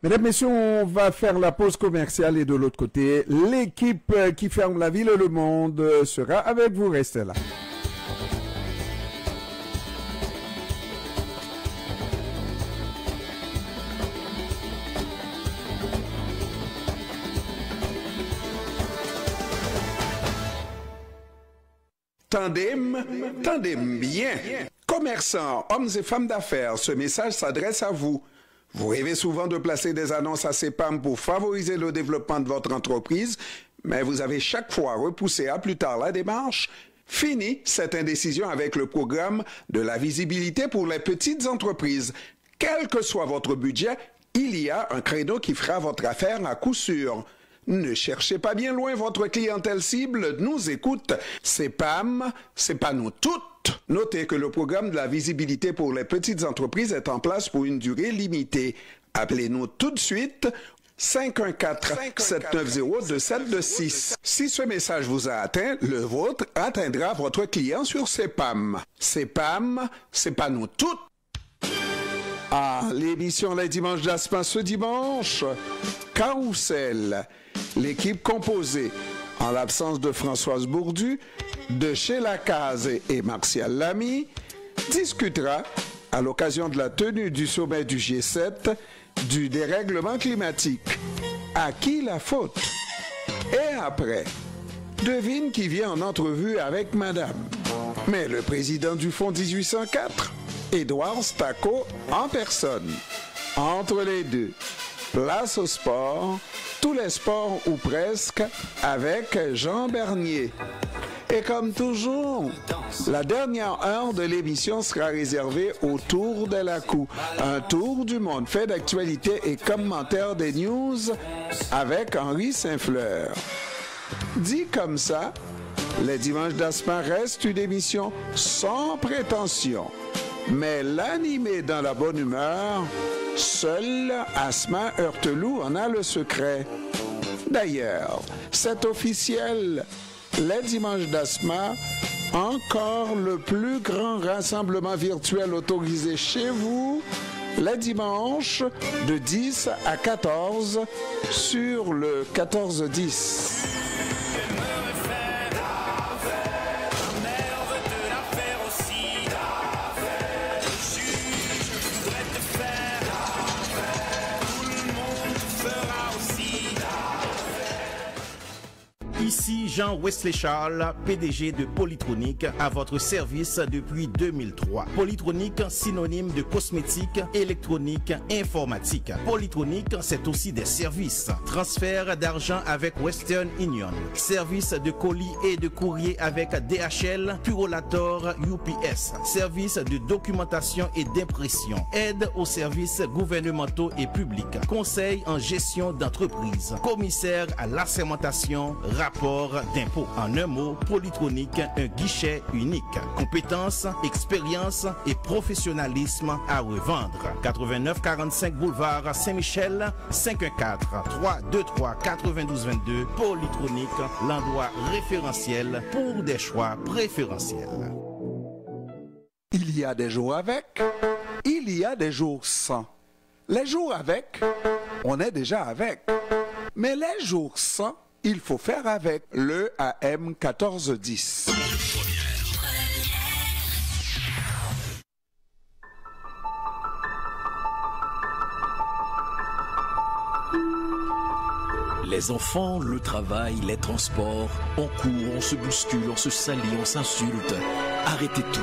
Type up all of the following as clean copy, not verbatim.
Mesdames, Messieurs, on va faire la pause commerciale et de l'autre côté, l'équipe qui ferme la ville et le monde sera avec vous. Restez là. Tandem bien. Commerçants, hommes et femmes d'affaires, ce message s'adresse à vous. Vous rêvez souvent de placer des annonces à CEPAM pour favoriser le développement de votre entreprise, mais vous avez chaque fois repoussé à plus tard la démarche. Fini cette indécision avec le programme de la visibilité pour les petites entreprises. Quel que soit votre budget, il y a un créneau qui fera votre affaire à coup sûr. Ne cherchez pas bien loin, votre clientèle cible nous écoute. CEPAM, c'est pas nous toutes. Notez que le programme de la visibilité pour les petites entreprises est en place pour une durée limitée. Appelez-nous tout de suite 514-790-2726. Si ce message vous a atteint, le vôtre atteindra votre client sur CEPAM. CEPAM, c'est pas nous toutes. Ah, l'émission Les Dimanches d'Aspen ce dimanche. Carrousel. L'équipe composée, en l'absence de Françoise Bourdu, de Sheila Case et Martial Lamy, discutera, à l'occasion de la tenue du sommet du G7, du dérèglement climatique. À qui la faute? Et après, devine qui vient en entrevue avec madame. Mais le président du Fonds 1804, Édouard Stacco en personne. Entre les deux, place au sport, tous les sports ou presque, avec Jean Bernier. Et comme toujours, la dernière heure de l'émission sera réservée au Tour de la Cour. Un tour du monde fait d'actualité et commentaires des news avec Henri Saint-Fleur. Dit comme ça, les Dimanches d'Aspen restent une émission sans prétention. Mais l'animer dans la bonne humeur, seul Asma Heurteloup en a le secret. D'ailleurs, c'est officiel. Les Dimanches d'Asma, encore le plus grand rassemblement virtuel autorisé chez vous, les dimanches de 10 à 14 sur le 14-10. Ici Jean-Wesley Charles, PDG de Polytronic, à votre service depuis 2003. Polytronic, synonyme de cosmétique, électronique, informatique. Polytronic, c'est aussi des services. Transfert d'argent avec Western Union. Service de colis et de courrier avec DHL, Purolator, UPS. Service de documentation et d'impression. Aide aux services gouvernementaux et publics. Conseil en gestion d'entreprise. Commissaire à l'assermentation, rapport d'impôt. En un mot, Polytronic, un guichet unique. Compétences, expérience et professionnalisme à revendre. 8945 boulevard Saint-Michel, 514-323-9222. Polytronic, l'endroit référentiel pour des choix préférentiels. Il y a des jours avec, il y a des jours sans. Les jours avec, on est déjà avec. Mais les jours sans, il faut faire avec le AM 1410. Les enfants, le travail, les transports, on court, on se bouscule, on se salit, on s'insulte. Arrêtez tout.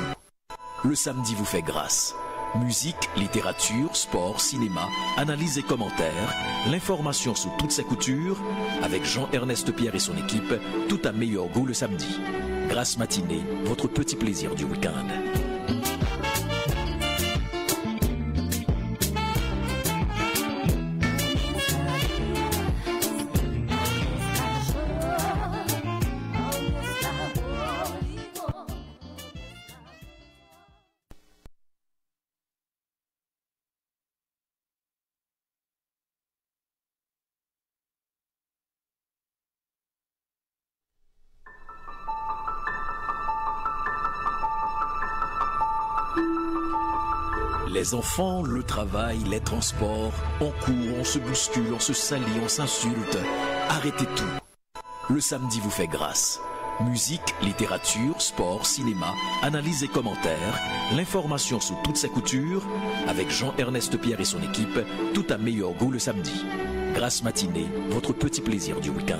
Le samedi vous fait grâce. Musique, littérature, sport, cinéma, analyse et commentaires, l'information sous toutes ses coutures, avec Jean-Ernest Pierre et son équipe, tout à meilleur goût le samedi. Grâce matinée, votre petit plaisir du week-end. Les enfants, le travail, les transports, on court, on se bouscule, on se salit, on s'insulte. Arrêtez tout. Le samedi vous fait grâce. Musique, littérature, sport, cinéma, analyse et commentaires, l'information sous toutes ses coutures, avec Jean-Ernest Pierre et son équipe, tout à meilleur goût le samedi. Grâce matinée, votre petit plaisir du week-end.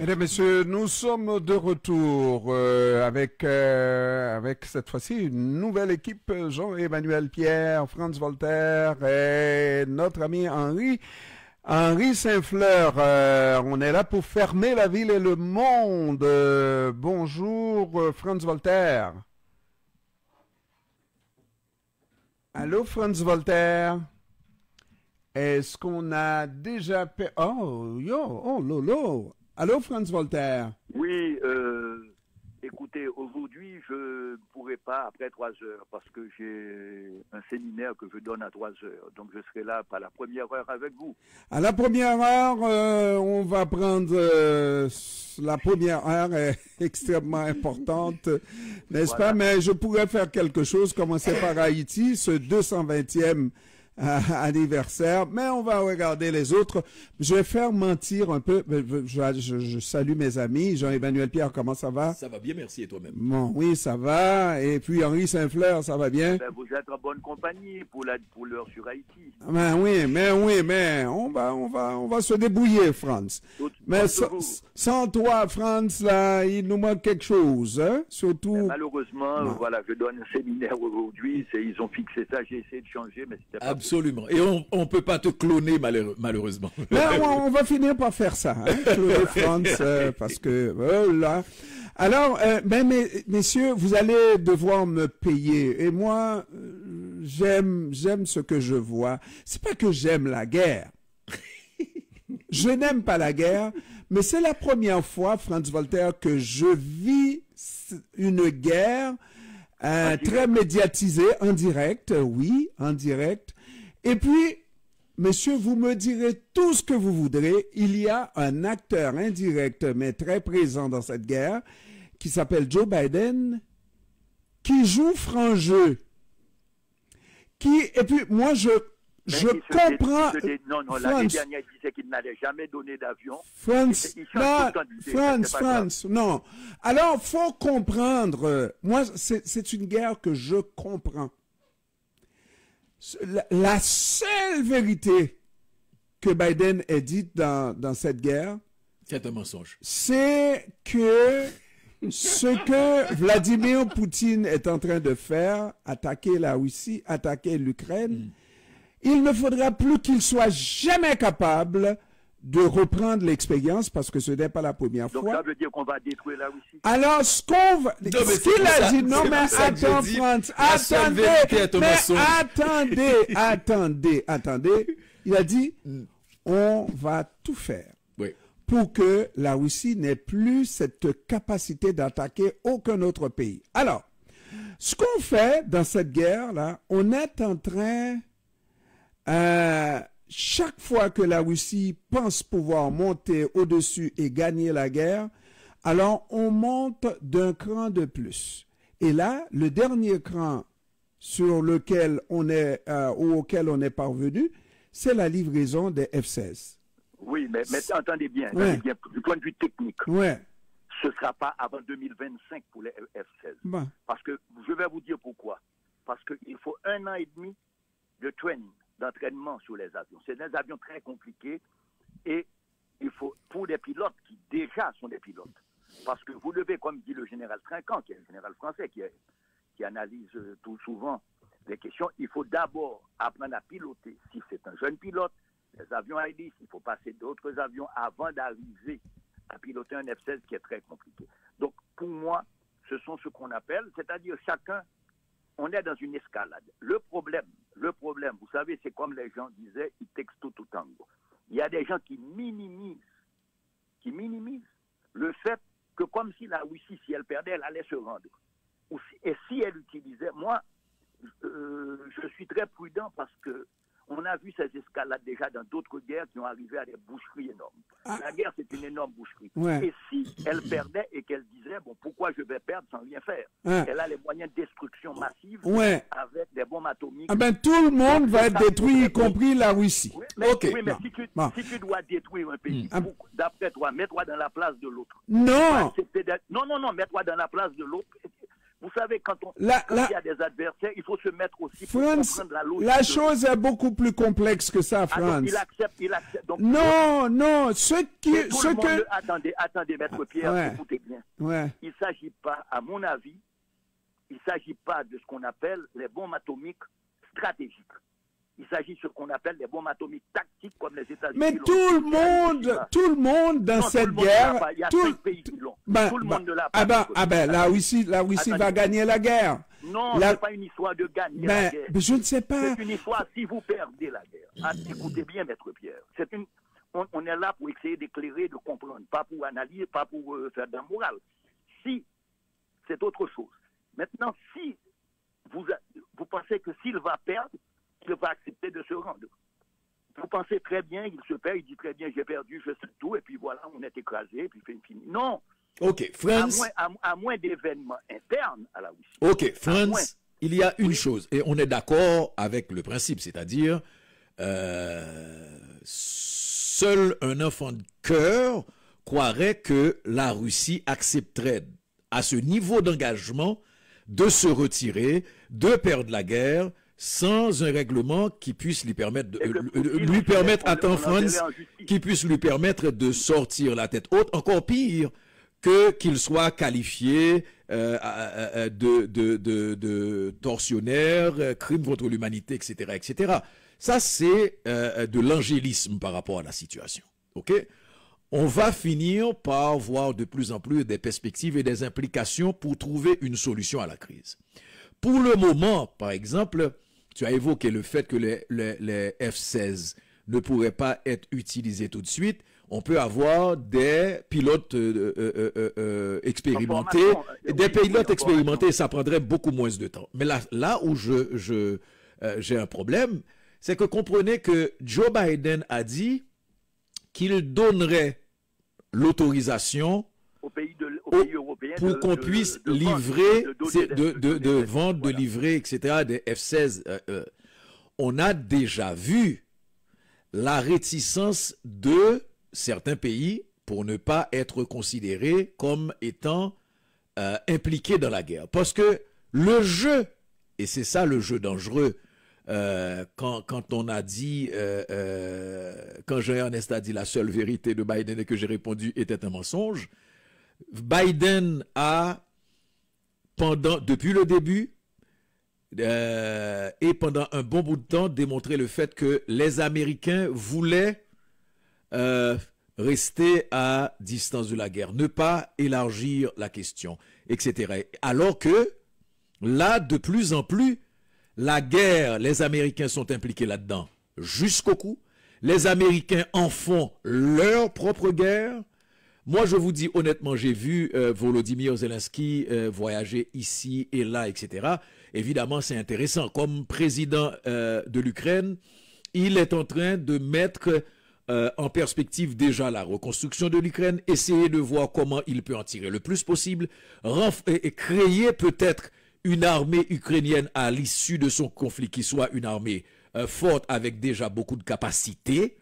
Mesdames, Messieurs, nous sommes de retour avec cette fois-ci une nouvelle équipe, Jean-Emmanuel Pierre, Franz Voltaire et notre ami Henri Saint-Fleur. On est là pour fermer la ville et le monde. Bonjour, Franz Voltaire. Allô, Franz Voltaire. Est-ce qu'on a déjà... lolo. Allô, Franz Voltaire. Oui, écoutez, aujourd'hui, je ne pourrai pas après 3 heures parce que j'ai un séminaire que je donne à 3 heures. Donc, je serai là à la première heure avec vous. À la première heure, on va prendre... la première heure est extrêmement importante, n'est-ce pas? Mais je pourrais faire quelque chose, commencer par Haïti, ce 220e anniversaire, mais on va regarder les autres. Je vais faire mentir un peu. Je salue mes amis. Jean-Emmanuel Pierre, comment ça va? Ça va bien, merci, et toi-même? Bon, oui, ça va. Et puis Henri Saint-Fleur, ça va bien? Ben, vous êtes en bonne compagnie pour l'heure sur Haïti. Mais on va se débrouiller, Franz. Mais sans toi, Franz, là, il nous manque quelque chose, hein? Surtout. Ben, malheureusement, voilà, je donne un séminaire aujourd'hui. Ils ont fixé ça, j'ai essayé de changer, mais c'était pas absolument. Et on ne peut pas te cloner, malheureusement. Mais on va finir par faire ça, hein, cloner Franz, parce que, là. Alors, messieurs, vous allez devoir me payer. Et moi, j'aime ce que je vois. C'est pas que j'aime la guerre. Je n'aime pas la guerre, mais c'est la première fois, Franz Voltaire, que je vis une guerre très médiatisée, en direct, oui, en direct. Et puis, messieurs, vous me direz tout ce que vous voudrez. Il y a un acteur indirect, mais très présent dans cette guerre, qui s'appelle Joe Biden, qui joue franc jeu. Et puis, moi, je comprends... l'année dernière, il disait qu'il n'allait jamais donner d'avion. France, non. Alors, faut comprendre. Moi, c'est une guerre que je comprends. La seule vérité que Biden ait dite dans cette guerre, c'est un mensonge. C'est que ce que Vladimir Poutine est en train de faire, attaquer la Russie, attaquer l'Ukraine, il ne faudra plus qu'il soit jamais capable de reprendre l'expérience parce que ce n'est pas la première Donc fois. ça veut dire qu'on va détruire la Russie. Alors, ce qu'on va... mais Ce c'est qu'il pour a ça- dit, non c'est mais pour ça que je attends, dis, Franz, la seule vérité est un mensonge. attendez. Il a dit, on va tout faire Oui. pour que la Russie n'ait plus cette capacité d'attaquer aucun autre pays. Alors, ce qu'on fait dans cette guerre-là, on est en train, chaque fois que la Russie pense pouvoir monter au-dessus et gagner la guerre, alors on monte d'un cran de plus. Et là, le dernier cran sur lequel on est, ou auquel on est parvenu, c'est la livraison des F-16. Oui, mais entendez bien, Ouais. du point de vue technique, Ouais. ce ne sera pas avant 2025 pour les F-16. Bon. Parce que, je vais vous dire pourquoi. Parce qu'il faut 1 an et demi de training, d'entraînement sur les avions. C'est des avions très compliqués et il faut, pour des pilotes qui déjà sont des pilotes, parce que vous devez, comme dit le général Trinquant, qui est un général français qui analyse tout souvent les questions, il faut d'abord apprendre à piloter. Si c'est un jeune pilote, les avions à hélice, il faut passer d'autres avions avant d'arriver à piloter un F-16 qui est très compliqué. Donc, pour moi, ce sont ce qu'on appelle, c'est-à-dire chacun, on est dans une escalade. Le problème, vous savez, c'est comme les gens disaient, it takes two to tango. Il y a des gens qui minimisent le fait que comme si la Russie, si elle perdait, elle allait se rendre. Et si elle utilisait, moi, je suis très prudent parce que on a vu ces escalades déjà dans d'autres guerres qui ont arrivé à des boucheries énormes. La guerre, c'est une énorme boucherie. Ouais. Et si elle perdait et qu'elle disait, bon, pourquoi je vais perdre sans rien faire? Ouais. Elle a les moyens de destruction massive Ouais. avec des bombes atomiques. Ah ben, tout le monde va être détruit, y compris la Russie. Oui, mais, Ok. oui, mais Bon. si tu dois détruire un pays, Ah. d'après toi, mets-toi dans la place de l'autre. Non. Non, mets-toi dans la place de l'autre. Vous savez, quand il y a des adversaires, il faut se mettre aussi pour Franz, comprendre la logique. la chose est beaucoup plus complexe que ça, Ah, donc, Franz. il accepte. Donc, Non, ce mais tout le monde que... Attendez, maître Pierre, Ouais. écoutez bien. Ouais. Il ne s'agit pas, à mon avis, il ne s'agit pas de ce qu'on appelle les bombes atomiques stratégiques. Il s'agit de ce qu'on appelle les bombes atomiques tactiques comme les États-Unis. Mais l'ont. tout le monde dans Non, cette tout le monde guerre... ne l'a pas. Il y a tout- 5 pays qui l'ont. Ben, Tout le monde ne l'a ah pas. ben, la Russie Attendez. va gagner la guerre. Non, La- ce n'est pas une histoire de gagner la guerre. Mais je ne sais pas. C'est une histoire si vous perdez la guerre. Ah, écoutez bien, maître Pierre. On est là pour essayer d'éclairer, de comprendre, pas pour analyser, pas pour faire de la morale. Si, c'est autre chose. Maintenant, si vous pensez que s'il va perdre, il va accepter de se rendre. Vous pensez très bien, il se perd, il dit très bien, j'ai perdu, je sais tout, et puis voilà, on est écrasé, et puis c'est fini. Non, Ok, Franz. à moins d'événements internes à la Russie. Ok, moins. Franz, il y a une chose, et on est d'accord avec le principe, c'est-à-dire, seul un enfant de cœur croirait que la Russie accepterait à ce niveau d'engagement de se retirer, de perdre la guerre, sans un règlement qui puisse lui permettre attends Franz, qui puisse lui permettre de sortir la tête haute, encore pire qu'il soit qualifié de tortionnaire, crime contre l'humanité, etc., etc. Ça, c'est de l'angélisme par rapport à la situation. OK? On va finir par voir de plus en plus des perspectives et des implications pour trouver une solution à la crise. Pour le moment, par exemple, tu as évoqué le fait que les F-16 ne pourraient pas être utilisés tout de suite. On peut avoir des pilotes expérimentés. Des pilotes expérimentés, ça prendrait beaucoup moins de temps. Mais là où j'ai un problème, c'est que comprenez que Joe Biden a dit qu'il donnerait l'autorisation aux pays européens pour qu'on puisse livrer, de vendre, de livrer, etc., des F-16. On a déjà vu la réticence de certains pays pour ne pas être considérés comme étant impliqués dans la guerre. Parce que le jeu, et c'est ça le jeu dangereux, quand on a dit, quand Jean-Ernest a dit la seule vérité de Biden et que j'ai répondu était un mensonge, Biden a, depuis le début et pendant un bon bout de temps, démontré le fait que les Américains voulaient rester à distance de la guerre, ne pas élargir la question, etc. Alors que là, de plus en plus, la guerre, les Américains sont impliqués là-dedans jusqu'au cou. Les Américains en font leur propre guerre. Moi, je vous dis honnêtement, j'ai vu Volodymyr Zelensky voyager ici et là, etc. Évidemment, c'est intéressant. Comme président de l'Ukraine, il est en train de mettre en perspective déjà la reconstruction de l'Ukraine, essayer de voir comment il peut en tirer le plus possible, et créer peut-être une armée ukrainienne à l'issue de son conflit qui soit une armée forte avec déjà beaucoup de capacités.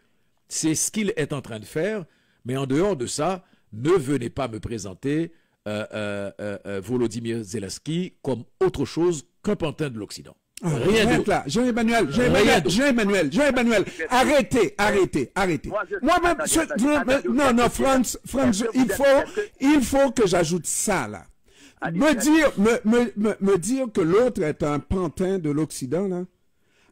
C'est ce qu'il est en train de faire. Mais en dehors de ça, ne venez pas me présenter Volodymyr Zelensky comme autre chose qu'un pantin de l'Occident. Rien de là. Jean-Emmanuel, arrêtez. Moi-même, non, Franz, il faut que j'ajoute ça, là. Me dire que l'autre est un pantin de l'Occident, là.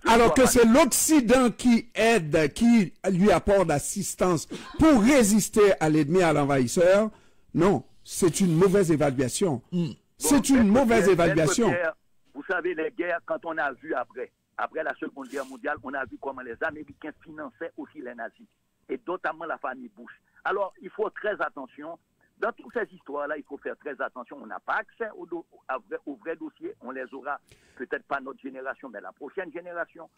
Alors que c'est l'Occident qui aide, qui lui apporte l'assistance pour résister à l'ennemi, à l'envahisseur. Non, c'est une mauvaise évaluation. C'est une mauvaise évaluation. Vous savez, les guerres, quand on a vu après la Seconde Guerre mondiale, on a vu comment les Américains finançaient aussi les nazis, et notamment la famille Bush. Alors, il faut très attention. Dans toutes ces histoires-là, il faut faire très attention. On n'a pas accès aux vrais dossiers. On les aura, peut-être pas notre génération, mais la prochaine génération.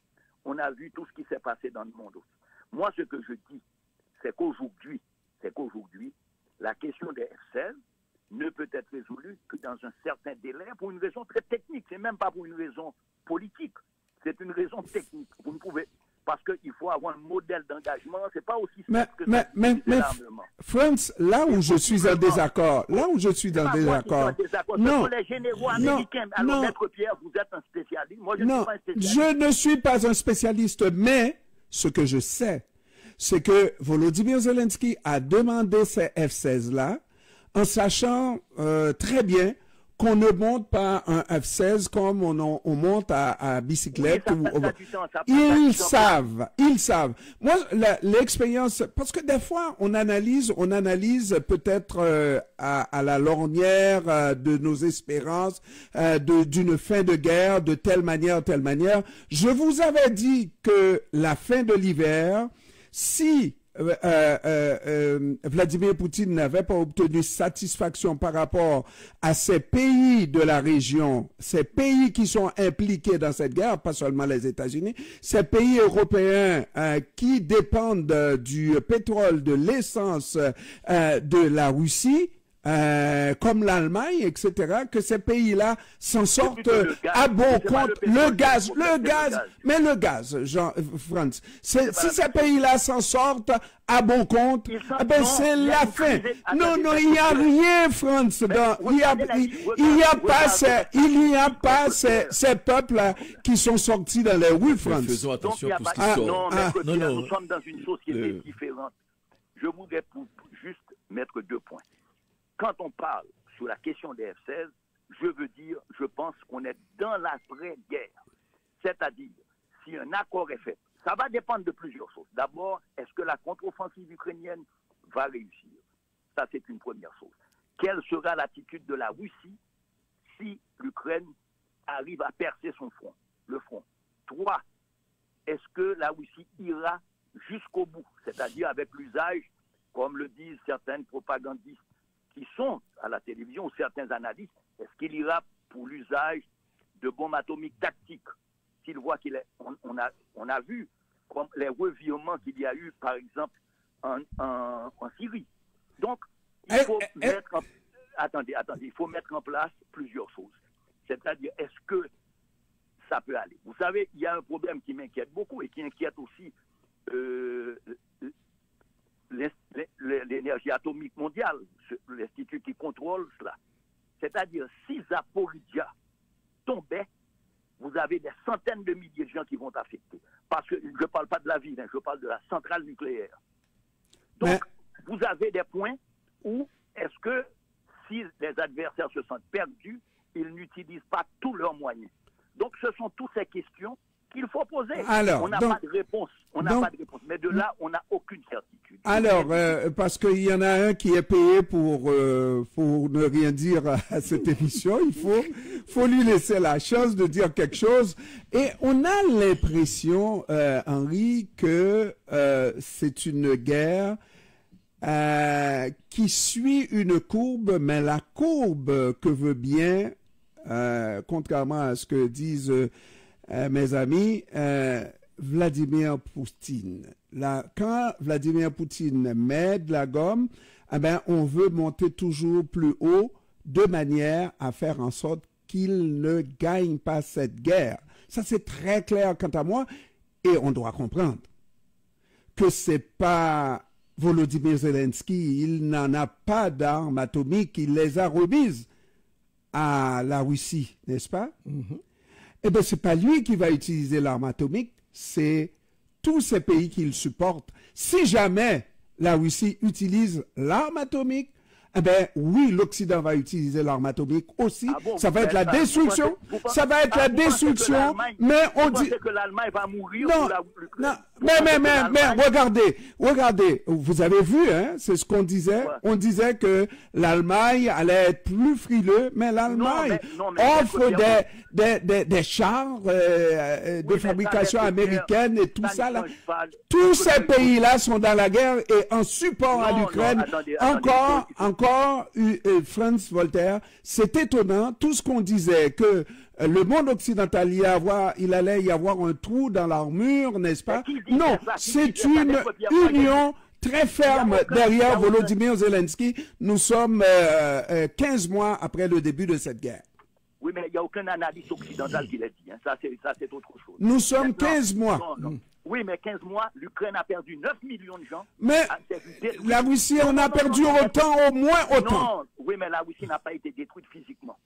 On a vu tout ce qui s'est passé dans le monde aussi. Moi, ce que je dis, c'est qu'aujourd'hui, la question des F-16 ne peut être résolue que dans un certain délai pour une raison très technique. C'est même pas pour une raison politique. C'est une raison technique. Vous ne pouvez... Parce qu'il faut avoir un modèle d'engagement, c'est pas aussi simple que l'armement. Franz, là où je suis en désaccord, non, les généraux américains. Alors, Maître Pierre, vous êtes un spécialiste. Moi, je ne suis pas un spécialiste. Je ne suis pas un spécialiste, mais ce que je sais, c'est que Volodymyr Zelensky a demandé ces F-16-là en sachant très bien qu'on ne monte pas un F-16 comme on monte à bicyclette. Ils savent. Moi, l'expérience, parce que des fois, on analyse peut-être à la lorgnière de nos espérances, d'une fin de guerre, de telle manière. Je vous avais dit que la fin de l'hiver, si Vladimir Poutine n'avait pas obtenu satisfaction par rapport à ces pays de la région, ces pays qui sont impliqués dans cette guerre, pas seulement les États-Unis, ces pays européens qui dépendent du pétrole, de l'essence de la Russie, comme l'Allemagne, etc., que ces pays-là s'en sortent à bon compte. Le gaz, Jean-Franz, si ces pays-là s'en sortent à bon compte, c'est la fin. Non, il n'y a rien, Franz. Il n'y a pas ces peuples-là qui sont sortis dans les rues, Franz. Faisons attention pour ce qui sort. Non, nous sommes dans une société différente. Je voudrais juste mettre 2 points. Quand on parle sur la question des F-16, je pense qu'on est dans l'après-guerre. C'est-à-dire, si un accord est fait, ça va dépendre de plusieurs choses. D'abord, est-ce que la contre-offensive ukrainienne va réussir? Ça, c'est une première chose. Quelle sera l'attitude de la Russie si l'Ukraine arrive à percer le front? 3, est-ce que la Russie ira jusqu'au bout? C'est-à-dire avec l'usage, comme le disent certaines propagandistes, qui sont à la télévision, ou certains analystes, est-ce qu'il ira pour l'usage de bombes atomiques tactiques? S'il voit on a vu comme les revirements qu'il y a eu, par exemple, en Syrie. Donc, il faut il faut mettre en place plusieurs choses. C'est-à-dire, est-ce que ça peut aller? Vous savez, il y a un problème qui m'inquiète beaucoup et qui inquiète aussi l'énergie atomique mondiale, l'institut qui contrôle cela. C'est-à-dire, si Zaporizhzhia tombait, vous avez des centaines de milliers de gens qui vont être affectés. Parce que je ne parle pas de la ville, je parle de la centrale nucléaire. Donc, vous avez des points où est-ce que, si les adversaires se sentent perdus, ils n'utilisent pas tous leurs moyens. Donc, ce sont toutes ces questions qu'il faut poser. Alors, on n'a pas de réponse. Pas de réponse. Mais de là, on n'a aucune certitude. Alors, parce qu'il y en a un qui est payé pour ne rien dire à cette émission, il faut lui laisser la chance de dire quelque chose. Et on a l'impression, Henri, que c'est une guerre qui suit une courbe, mais la courbe que veut bien, contrairement à ce que disent mes amis, Vladimir Poutine. Là, quand Vladimir Poutine met de la gomme, eh ben, on veut monter toujours plus haut de manière à faire en sorte qu'il ne gagne pas cette guerre. Ça, c'est très clair quant à moi. Et on doit comprendre que c'est pas Volodymyr Zelensky, il n'en a pas d'armes atomiques, il les a remises à la Russie, n'est-ce pas? Eh bien, c'est pas lui qui va utiliser l'arme atomique, c'est tous ces pays qui le supportent. Si jamais la Russie utilise l'arme atomique, eh bien, oui, l'Occident va utiliser l'arme atomique aussi. Ah bon, ça va être la destruction. Ça va être la destruction. Mais on dit que l'Allemagne va mourir. Non, mais regardez. Vous avez vu, hein, c'est ce qu'on disait. Ouais. On disait que l'Allemagne allait être plus frileux, mais l'Allemagne offre des chars de fabrication américaine et tout ça là. Tous ces pays-là sont dans la guerre et en support à l'Ukraine. Encore, Franz Voltaire, c'est étonnant, tout ce qu'on disait, que le monde occidental, il allait y avoir un trou dans l'armure, n'est-ce pas? Non, c'est une union très ferme derrière Volodymyr Zelensky. Nous sommes 15 mois après le début de cette guerre. Oui, mais il n'y a aucun analyste occidental qui l'a dit. Hein. Ça, c'est autre chose. Nous sommes 15 mois. Non. Oui, mais 15 mois, l'Ukraine a perdu 9 millions de gens. Mais la Russie en a perdu autant, au moins autant. Non, oui, mais la Russie n'a pas été détruite physiquement.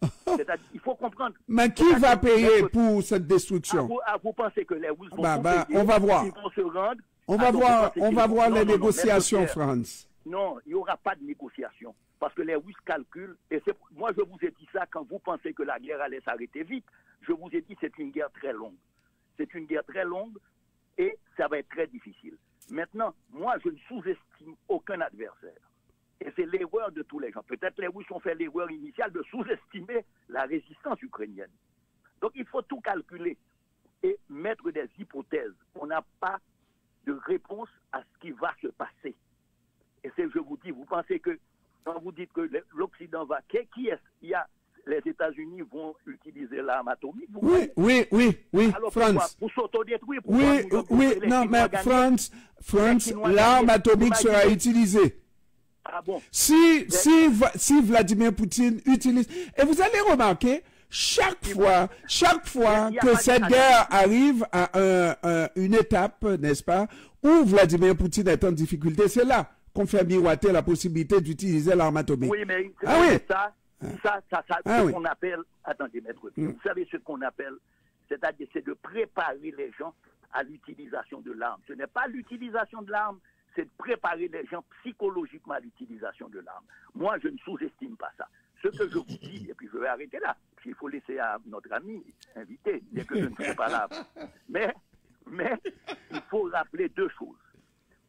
Il faut comprendre. Mais qui va payer pour cette destruction? Vous pensez que les Russes vont payer, on va voir. Ils vont se rendre. On va voir les négociations, France. Non, il n'y aura pas de négociation. Parce que les Russes calculent, et moi je vous ai dit ça quand vous pensez que la guerre allait s'arrêter vite. Je vous ai dit c'est une guerre très longue. C'est une guerre très longue et ça va être très difficile. Maintenant, moi je ne sous-estime aucun adversaire. Et c'est l'erreur de tous les gens. Peut-être les Russes ont fait l'erreur initiale de sous-estimer la résistance ukrainienne. Donc il faut tout calculer et mettre des hypothèses. On n'a pas de réponse à ce qui va se passer. Et je vous dis, vous pensez que quand vous dites que l'Occident va... Qui est-ce? Il y a les États-Unis vont utiliser l'arme atomique. Oui, alors, France. Pour s'autodétruire. Non, mais France, l'arme atomique sera utilisée. Ah bon? Si Vladimir Poutine utilise... Et vous allez remarquer, chaque fois que cette guerre arrive à une étape, n'est-ce pas, où Vladimir Poutine est en difficulté, c'est là qu'on fait miroiter la possibilité d'utiliser l'arme atomique. Oui, mais ce qu'on appelle... Attendez, maître, vous savez ce qu'on appelle, c'est-à-dire c'est de préparer les gens à l'utilisation de l'arme. Ce n'est pas l'utilisation de l'arme, c'est de préparer les gens psychologiquement à l'utilisation de l'arme. Moi, je ne sous-estime pas ça. Ce que je vous dis, et puis je vais arrêter là, parce qu'il faut laisser à notre ami invité, dès que je ne serai pas là. Mais il faut rappeler deux choses.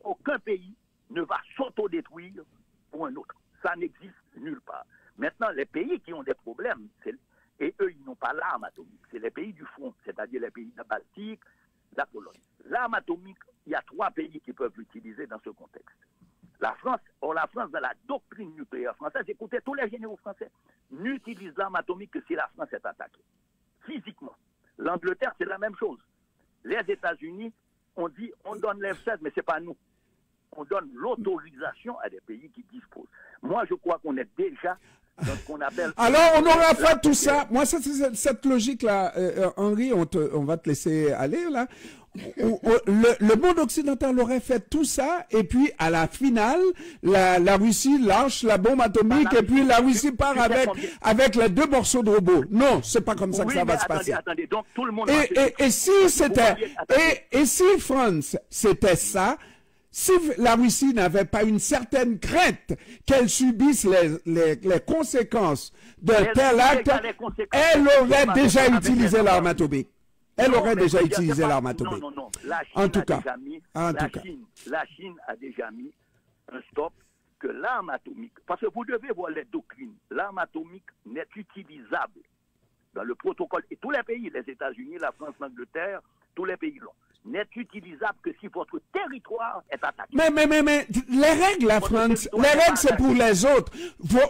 Aucun pays ne va s'autodétruire pour un autre. Ça n'existe nulle part. Maintenant, les pays qui ont des problèmes, et eux, ils n'ont pas l'arme atomique, c'est les pays du front, c'est-à-dire les pays de la Baltique, la Pologne. L'arme atomique, il y a 3 pays qui peuvent l'utiliser dans ce contexte. La France, dans la doctrine nucléaire française, écoutez, tous les généraux français n'utilisent l'arme atomique que si la France est attaquée, physiquement. L'Angleterre, c'est la même chose. Les États-Unis, on dit, on donne l'F-16, mais ce n'est pas nous. On donne l'autorisation à des pays qui disposent. Moi, je crois qu'on est déjà dans ce qu'on appelle... Alors, on aura fait tout ça. Moi, cette logique-là, Henri, on va te laisser aller, là. Le monde occidental aurait fait tout ça, et puis, à la finale, la Russie lâche la bombe atomique, et puis la Russie part avec les 2 morceaux de robot. Non, c'est pas comme ça que ça va se passer. Attendez, donc tout le monde... Et si c'était... Et si, France, c'était ça... Si la Russie n'avait pas une certaine crainte qu'elle subisse les conséquences d'un tel acte, elle aurait déjà utilisé l'arme atomique. Elle aurait déjà utilisé l'arme atomique. Non. La Chine en tout cas. La Chine a déjà mis un stop, que l'arme atomique, parce que vous devez voir les doctrines, l'arme atomique n'est utilisable dans le protocole, et tous les pays, les États-Unis, la France, l'Angleterre, tous les pays l'ont, n'est utilisable que si votre territoire est attaqué. Mais, les règles, la France, les règles, c'est pour les autres.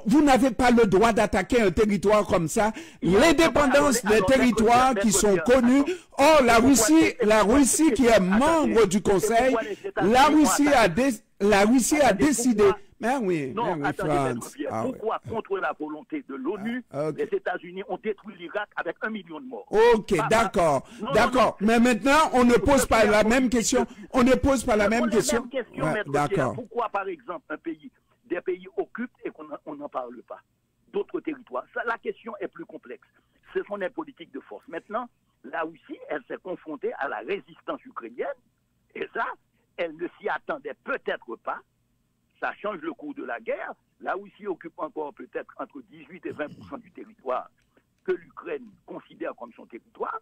Vous n'avez pas le droit d'attaquer un territoire comme ça. L'indépendance des territoires qui sont connus. Oh, la Russie qui est membre du Conseil, la Russie a décidé. Mais oui, non, attendez, pourquoi, contre la volonté de l'ONU, les États-Unis ont détruit l'Irak avec 1 million de morts? Ok, d'accord. Mais maintenant, on ne pose pas la même question. On ne pose pas la même question. D'accord. Pourquoi, par exemple, des pays occupent et qu'on n'en parle pas? D'autres territoires. Ça, la question est plus complexe. Ce sont des politiques de force. Maintenant, la Russie, elle s'est confrontée à la résistance ukrainienne. Et ça, elle ne s'y attendait peut-être pas. Ça change le cours de la guerre. La Russie occupe encore peut-être entre 18 et 20% du territoire que l'Ukraine considère comme son territoire.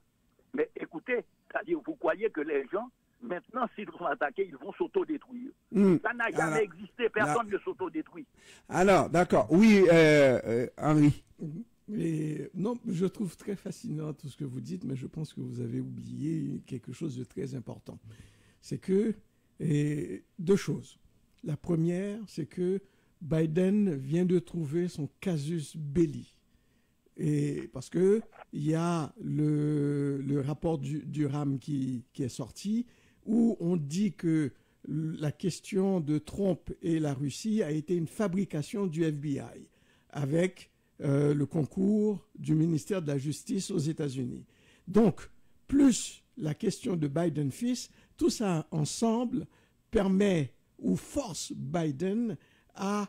Mais écoutez, c'est-à-dire, vous croyez que les gens, maintenant, s'ils sont attaqués, ils vont s'autodétruire. Ça n'a jamais existé. Personne ne s'autodétruit. Alors, d'accord. Oui, Henri. Non, je trouve très fascinant tout ce que vous dites, mais je pense que vous avez oublié quelque chose de très important. C'est que, deux choses. La première, c'est que Biden vient de trouver son casus belli. Et parce que il y a le rapport du RAM qui est sorti, où on dit que la question de Trump et la Russie a été une fabrication du FBI, avec le concours du ministère de la Justice aux États-Unis. Donc, plus la question de Biden fils, tout ça ensemble permet ou force Biden à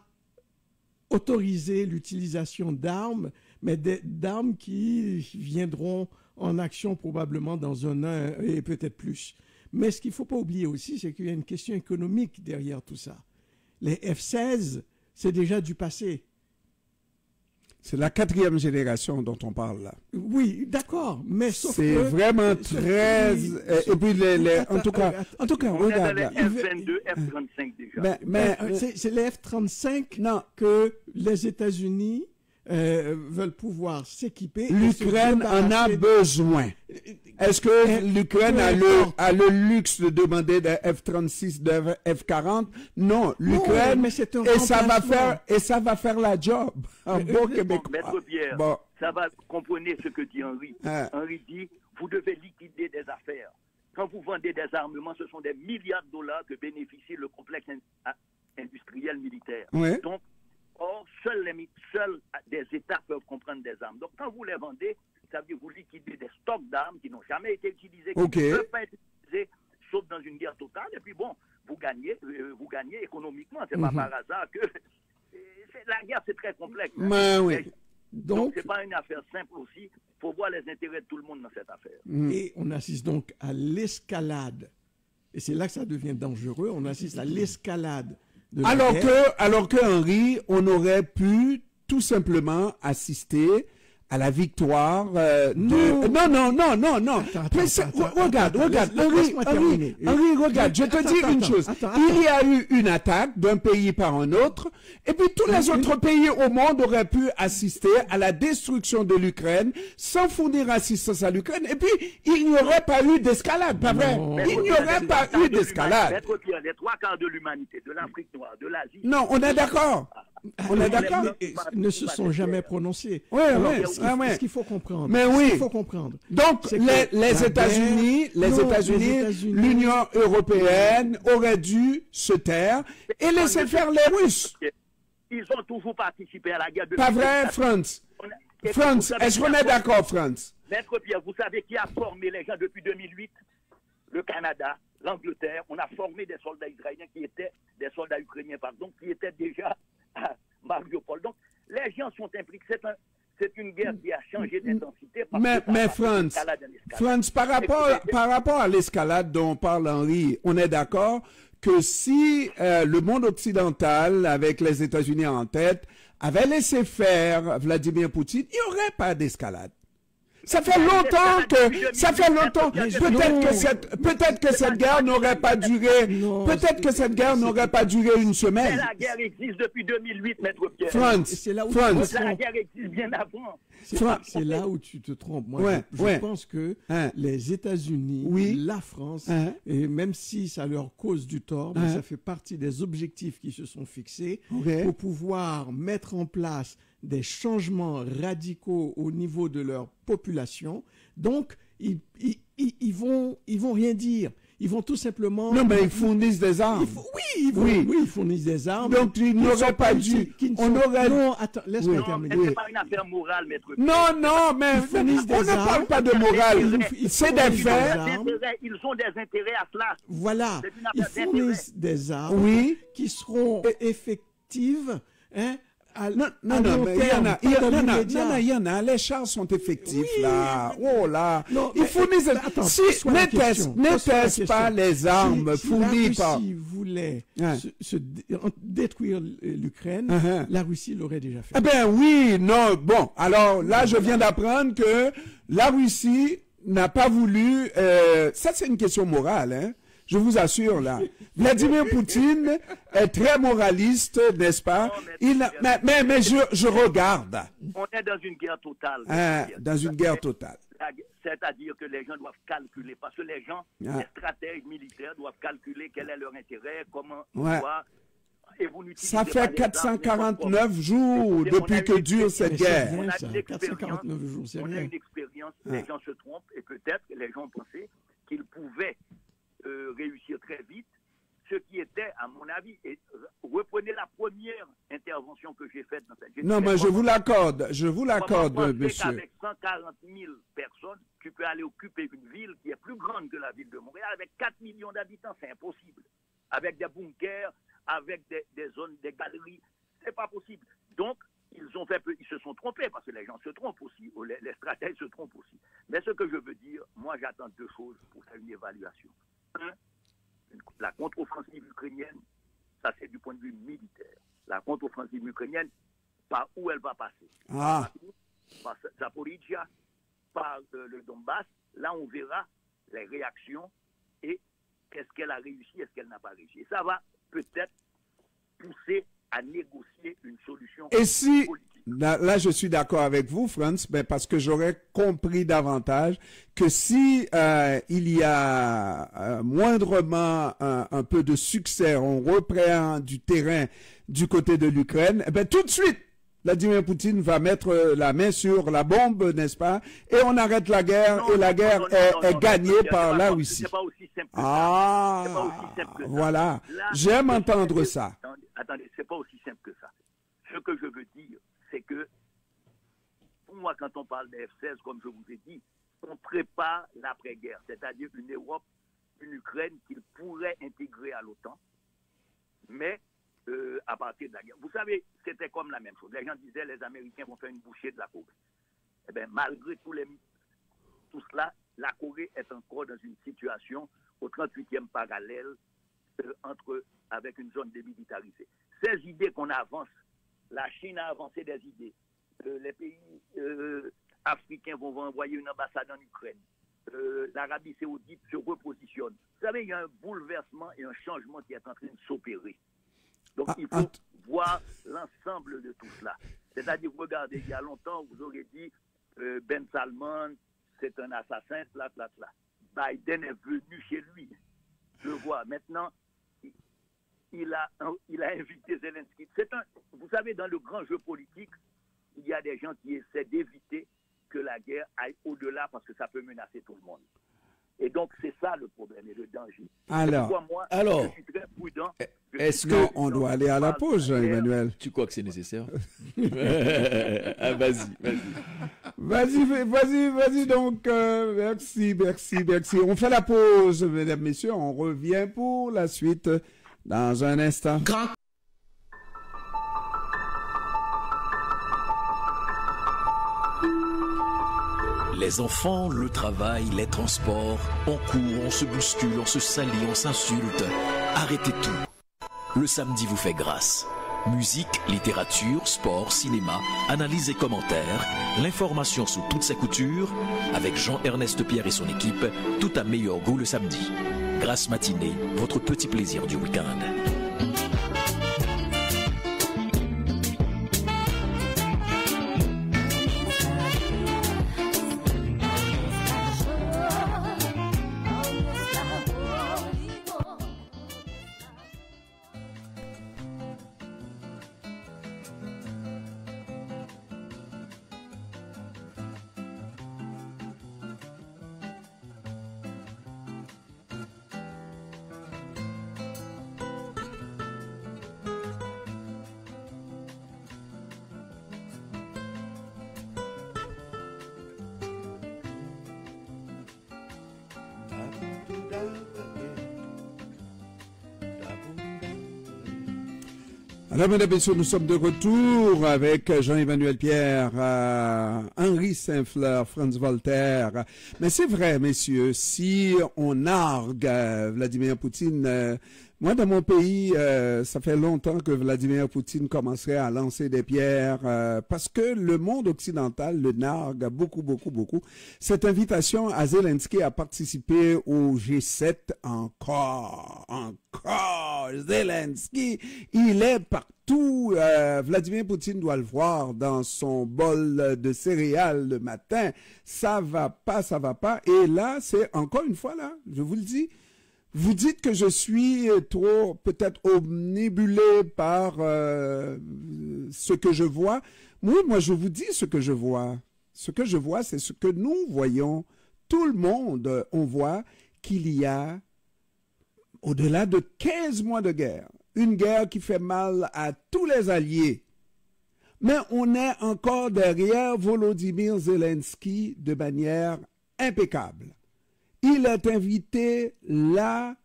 autoriser l'utilisation d'armes, mais d'armes qui viendront en action probablement dans un an et peut-être plus. Mais ce qu'il ne faut pas oublier aussi, c'est qu'il y a une question économique derrière tout ça. Les F-16, c'est déjà du passé. C'est la 4e génération dont on parle là. Oui, d'accord, mais sauf que... C'est vraiment très... Et puis, en tout cas, regarde... les F-22, F-35 déjà. Mais c'est les F-35 que les États-Unis veulent pouvoir s'équiper. L'Ukraine en a besoin. Est-ce que l'Ukraine a le luxe de demander des F-36, des F-40? Non, l'Ukraine, et ça va faire la job. Maître Pierre, ça va, comprenez ce que dit Henri. Henri dit, vous devez liquider des affaires. Quand vous vendez des armements, ce sont des milliards de dollars que bénéficie le complexe industriel militaire. Oui. Donc, seuls des États peuvent comprendre des armes. Donc, quand vous les vendez, ça veut dire que vous liquidez des stocks d'armes qui n'ont jamais été utilisés, qui ne peuvent pas être utilisés, sauf dans une guerre totale. Et puis bon, vous gagnez économiquement. C'est pas par hasard que... La guerre, c'est très complexe. Oui. Donc, c'est pas une affaire simple aussi. Il faut voir les intérêts de tout le monde dans cette affaire. Et on assiste donc à l'escalade. Et c'est là que ça devient dangereux. On assiste à l'escalade. Alors que Henri, on aurait pu tout simplement assister à la victoire de... Non. Regarde, Henri, regarde, je te dis une chose. Il y a eu une attaque d'un pays par un autre, et puis tous les autres pays au monde auraient pu assister à la destruction de l'Ukraine sans fournir assistance à l'Ukraine, et puis il n'y aurait pas eu d'escalade, pas vrai? Il n'y aurait pas eu d'escalade. Maître Pierre, les 3/4 de l'humanité, de l'Afrique noire, de l'Asie... Non, on est d'accord. On est d'accord. Ils ne se sont jamais prononcés. Oui. Ce qu'il faut comprendre. Mais oui. Ce qu'il faut comprendre. Donc, les États-Unis, l'Union européenne auraient dû se taire et laisser faire les Russes. Ils ont toujours participé à la guerre de... Pas vrai, France? France, est-ce qu'on est d'accord, France? Maître Pierre, vous savez qui a formé les gens depuis 2008? Le Canada, l'Angleterre. On a formé des soldats israéliens des soldats ukrainiens, pardon, qui étaient déjà à Mariupol. Donc, les gens sont impliqués. C'est une guerre qui a changé d'intensité. Mais France, par rapport à l'escalade dont parle Henri, on est d'accord que si le monde occidental, avec les États-Unis en tête, avait laissé faire Vladimir Poutine, il n'y aurait pas d'escalade. Ça fait longtemps que, ça fait longtemps. Peut-être que cette guerre n'aurait pas duré. Peut-être que cette guerre n'aurait pas duré une Mais semaine. la guerre existe depuis 2008, Maître Pierre. France, C'est là où France. La guerre existe bien avant. c'est là où tu te trompes. Moi, je pense que les États-Unis, la France, et même si ça leur cause du tort, mais ça fait partie des objectifs qui se sont fixés pour pouvoir mettre en place des changements radicaux au niveau de leur population. Donc, ils vont rien dire. Ils vont tout simplement... Non, mais ils fournissent des armes. Ils fournissent des armes. Donc, ils n'auraient pas dû... Non, attends, laisse-moi terminer. Mais c'est pas une affaire morale, Maître Pierre. Non, mais on ne parle pas de morale. C'est des faits. Ils ont des intérêts à cela. Voilà. C'est une Ils affaire fournissent des armes qui seront effectives, Non, mais il y en a. Les chars sont effectifs, là. Oh là. Ils fournissent. N'était-ce pas les armes fournies par. Si la Russie voulait détruire l'Ukraine, la Russie l'aurait déjà fait. Eh bien, oui, non. Bon, alors là, je viens d'apprendre que la Russie n'a pas voulu. Ça, c'est une question morale, hein. Je vous assure, là. Vladimir Poutine est très moraliste, n'est-ce pas? Mais je regarde. On est dans une guerre totale. Dans une guerre totale. C'est-à-dire que les gens doivent calculer, parce que les gens, les stratèges militaires doivent calculer quel est leur intérêt, comment voir. Et vous ça fait 449 jours depuis que dure cette guerre. On a une expérience, 449 jours, c'est rien. Les gens se trompent, et peut-être que les gens pensaient qu'ils pouvaient réussir très vite, ce qui était, à mon avis, et reprenez la première intervention que j'ai faite dans cette guerre. Non, mais je vous l'accorde, monsieur. Avec 140 000 personnes, tu peux aller occuper une ville qui est plus grande que la ville de Montréal, avec 4 millions d'habitants, c'est impossible. Avec des bunkers, avec des zones, des galeries, c'est pas possible. Donc, ils se sont trompés, parce que les gens se trompent aussi, les stratèges se trompent aussi. Mais ce que je veux dire, moi j'attends deux choses pour faire une évaluation. Un, la contre-offensive ukrainienne, ça c'est du point de vue militaire. La contre-offensive ukrainienne, par où elle va passer? Par Zaporizhia, par le Donbass. Là, on verra les réactions et qu'est-ce qu'elle a réussi, est-ce qu'elle n'a pas réussi. Et ça va peut-être pousser à négocier une solution politique. Là, je suis d'accord avec vous, Franz, mais parce que j'aurais compris davantage que si il y a moindrement un peu de succès, on reprend du terrain du côté de l'Ukraine, eh ben tout de suite, Vladimir Poutine va mettre la main sur la bombe, n'est-ce pas? Et on arrête la guerre, et la guerre est gagnée par la Russie. C'est pas aussi simple que ça. C'est pas aussi simple que ça. Voilà. J'aime entendre ça. Attendez, c'est pas aussi simple que ça. Ce que je veux dire, c'est que, pour moi, quand on parle des F-16, comme je vous ai dit, on prépare l'après-guerre, c'est-à-dire une Europe, une Ukraine qu'il pourrait intégrer à l'OTAN, mais à partir de la guerre. Vous savez, c'était comme la même chose. Les gens disaient les Américains vont faire une bouchée de la Corée. Eh bien, malgré tout cela, la Corée est encore dans une situation au 38e parallèle avec une zone démilitarisée. Ces idées qu'on avance, la Chine a avancé des idées. Les pays africains vont envoyer une ambassade en Ukraine. L'Arabie saoudite se repositionne. Vous savez, il y a un bouleversement et un changement qui est en train de s'opérer. Donc, il faut voir l'ensemble de tout cela. C'est-à-dire, regardez, il y a longtemps, vous aurez dit Ben Salman, c'est un assassin, Biden est venu chez lui. Je vois. Maintenant, il a invité Zelensky. Vous savez, dans le grand jeu politique, il y a des gens qui essaient d'éviter que la guerre aille au-delà parce que ça peut menacer tout le monde. Et donc, c'est ça le problème et le danger. Alors, je suis très prudent. Est-ce qu'on doit aller à la pause, Jean-Emmanuel? Tu crois que c'est nécessaire? Vas-y donc. Merci. On fait la pause, mesdames, messieurs. On revient pour la suite dans un instant. Les enfants, le travail, les transports, on court, on se bouscule, on se salit, on s'insulte. Arrêtez tout. Le samedi vous fait grâce. Musique, littérature, sport, cinéma, analyse et commentaires, l'information sous toute sa couture, avec Jean-Ernest Pierre et son équipe, tout à meilleur goût le samedi. Grâce matinée, votre petit plaisir du week-end. Alors, mesdames et messieurs, nous sommes de retour avec Jean-Emmanuel Pierre, Henri Saint-Fleur, Franz Voltaire. Mais c'est vrai, messieurs, si on nargue Vladimir Poutine, moi, dans mon pays, ça fait longtemps que Vladimir Poutine commencerait à lancer des pierres parce que le monde occidental le nargue beaucoup. Cette invitation à Zelensky à participer au G7 encore. Zelensky, il est partout. Vladimir Poutine doit le voir dans son bol de céréales le matin. Ça va pas. Et là, c'est encore une fois, là, je vous le dis, vous dites que je suis trop peut-être omnibulé par ce que je vois. Oui, moi je vous dis ce que je vois. Ce que je vois, c'est ce que nous voyons. Tout le monde, on voit qu'il y a, au-delà de 15 mois de guerre, une guerre qui fait mal à tous les alliés. Mais on est encore derrière Volodymyr Zelensky de manière impeccable. Il est invité là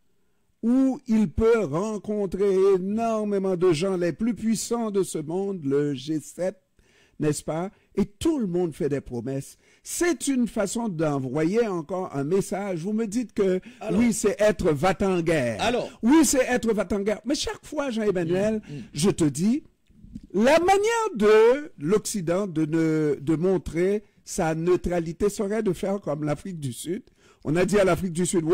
où il peut rencontrer énormément de gens les plus puissants de ce monde, le G7, n'est-ce pas? Et tout le monde fait des promesses. C'est une façon d'envoyer encore un message. Vous me dites que oui, c'est être va-t-en-guerre. Oui, c'est être va-t-en-guerre. Mais chaque fois, Jean-Emmanuel, je te dis, la manière de l'Occident de montrer sa neutralité serait de faire comme l'Afrique du Sud. On a dit à l'Afrique du Sud,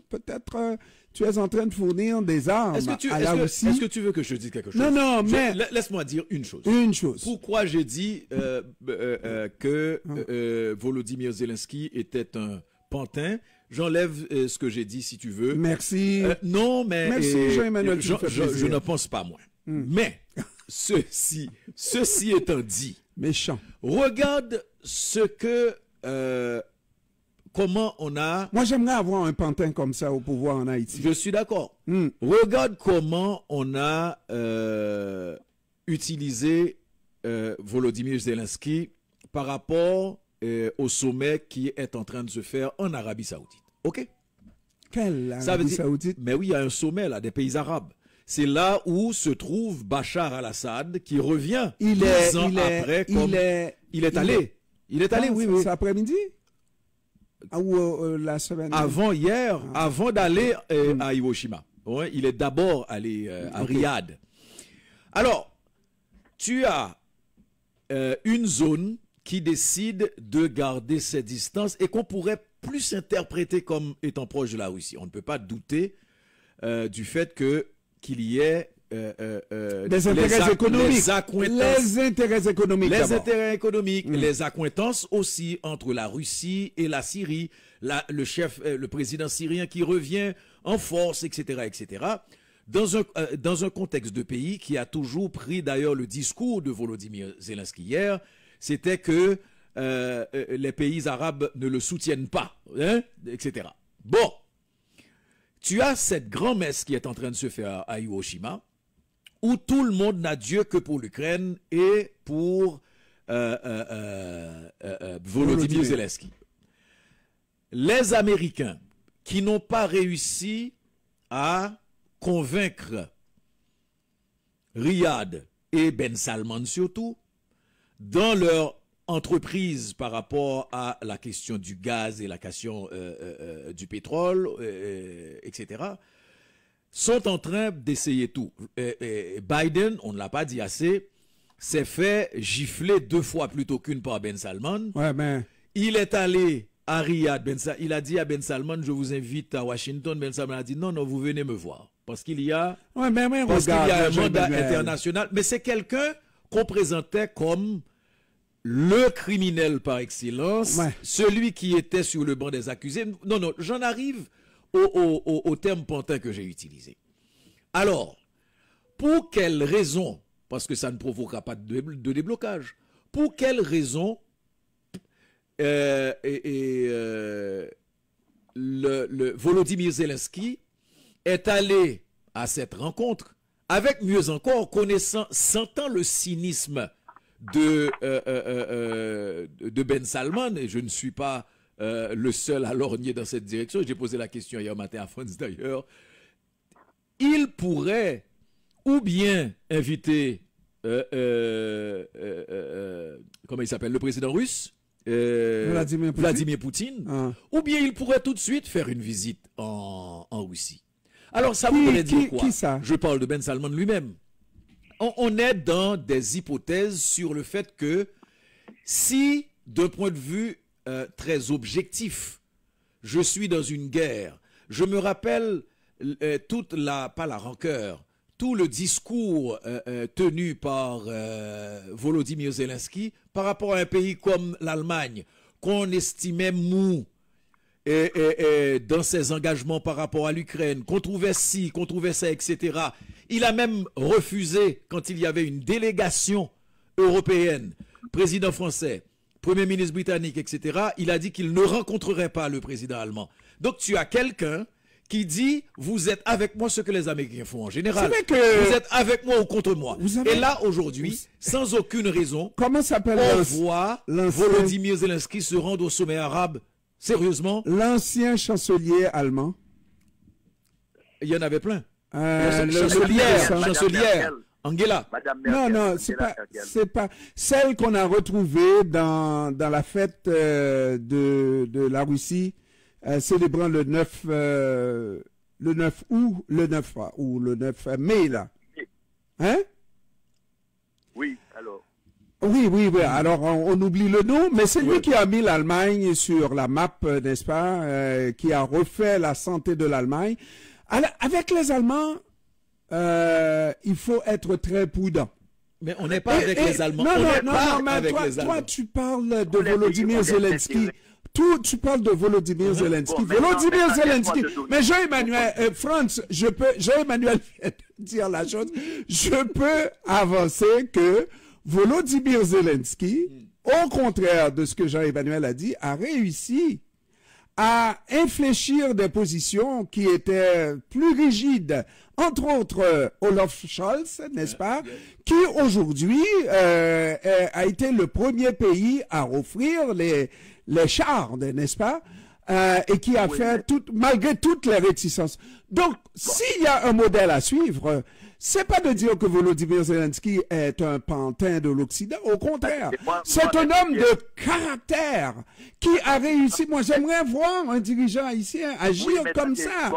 peut-être tu es en train de fournir des armes à la Russie. Est-ce que tu veux que je te dise quelque chose? Non, mais... Laisse-moi dire une chose. Pourquoi j'ai dit que Volodymyr Zelensky était un pantin? J'enlève ce que j'ai dit, si tu veux. Merci. Non, mais... Merci, Jean-Emmanuel. Je ne pense pas moins. Mais, ceci étant dit... Méchant. Regarde ce que... comment on a... Moi, j'aimerais avoir un pantin comme ça au pouvoir en Haïti. Je suis d'accord. Regarde comment on a utilisé Volodymyr Zelensky par rapport au sommet qui est en train de se faire en Arabie Saoudite. OK? Quelle Arabie Saoudite? Mais oui, il y a un sommet là, des pays arabes. C'est là où se trouve Bachar al-Assad qui revient il est allé, oui. Cet après-midi? Ou la semaine? Avant hier, avant d'aller à Hiroshima. Ouais, il est d'abord allé à Riyad. Alors, tu as une zone qui décide de garder ses distances et qu'on pourrait plus interpréter comme étant proche de la Russie. On ne peut pas douter du fait qu'il y ait des intérêts économiques. Les intérêts économiques. Les accointances aussi entre la Russie et la Syrie, le président syrien qui revient en force, etc. Dans un contexte de pays qui a toujours pris d'ailleurs le discours de Volodymyr Zelensky hier, c'était que les pays arabes ne le soutiennent pas, etc. Bon, tu as cette grand-messe qui est en train de se faire à Hiroshima, où tout le monde n'a Dieu que pour l'Ukraine et pour Volodymyr Zelensky. Les Américains qui n'ont pas réussi à convaincre Riyad et Ben Salman surtout dans leur entreprise par rapport à la question du gaz et la question du pétrole, etc., sont en train d'essayer tout. Biden, on ne l'a pas dit assez, s'est fait gifler 2 fois plutôt qu'une par Ben Salman. Ouais, mais... Il est allé à Riyad, il a dit à Ben Salman, je vous invite à Washington. Ben Salman a dit, non, vous venez me voir. Parce qu'il y a, un mandat international. Mais c'est quelqu'un qu'on présentait comme le criminel par excellence, celui qui était sur le banc des accusés. Non, j'en arrive au terme pantin que j'ai utilisé. Alors, pour quelle raison, parce que ça ne provoquera pas de déblocage, pour quelle raison Volodymyr Zelensky est allé à cette rencontre avec, mieux encore, sentant le cynisme de Ben Salman, et je ne suis pas le seul à lorgner dans cette direction. J'ai posé la question hier matin à France d'ailleurs. Il pourrait ou bien inviter comment il s'appelle, le président russe, Vladimir Poutine, ou bien il pourrait tout de suite faire une visite en Russie. Alors ça voudrait dire quoi? Je parle de Ben Salman lui-même. On est dans des hypothèses sur le fait que si, d'un point de vue très objectif, je suis dans une guerre, je me rappelle pas la rancœur, tout le discours tenu par Volodymyr Zelensky par rapport à un pays comme l'Allemagne, qu'on estimait mou dans ses engagements par rapport à l'Ukraine, qu'on trouvait ci, qu'on trouvait ça, etc. Il a même refusé, quand il y avait une délégation européenne, président français, premier ministre britannique, etc., il a dit qu'il ne rencontrerait pas le président allemand. Donc tu as quelqu'un qui dit, vous êtes avec moi, ce que les Américains font en général. Vous êtes avec moi ou contre moi. Et là, aujourd'hui, sans aucune raison, on voit Volodymyr Zelensky se rendre au sommet arabe. Sérieusement? L'ancien chancelier allemand. Il y en avait plein. Chancelière Angela. Non, c'est pas celle qu'on a retrouvée dans la fête de la Russie, célébrant le 9 août, le 9 mai, là. Hein? Oui, alors. Oui. Alors, on oublie le nom, mais c'est lui qui a mis l'Allemagne sur la map, n'est-ce pas, qui a refait la santé de l'Allemagne. Avec les Allemands, il faut être très prudent. Mais on n'est pas avec les Allemands. Non, mais toi, tu parles de Volodymyr Zelensky. Tu parles de Volodymyr Zelensky. Volodymyr Zelensky. Mais Jean-Emmanuel, Jean-Emmanuel vient de dire la chose. Je peux avancer que Volodymyr Zelensky, au contraire de ce que Jean-Emmanuel a dit, a réussi à infléchir des positions qui étaient plus rigides, entre autres Olaf Scholz, n'est-ce pas, qui aujourd'hui a été le premier pays à offrir les chars, n'est-ce pas, et qui a fait malgré toutes les réticences. Donc, s'il y a un modèle à suivre, c'est pas de dire que Volodymyr Zelensky est un pantin de l'Occident. Au contraire, c'est un homme de caractère qui a réussi. Moi, j'aimerais voir un dirigeant haïtien agir comme ça.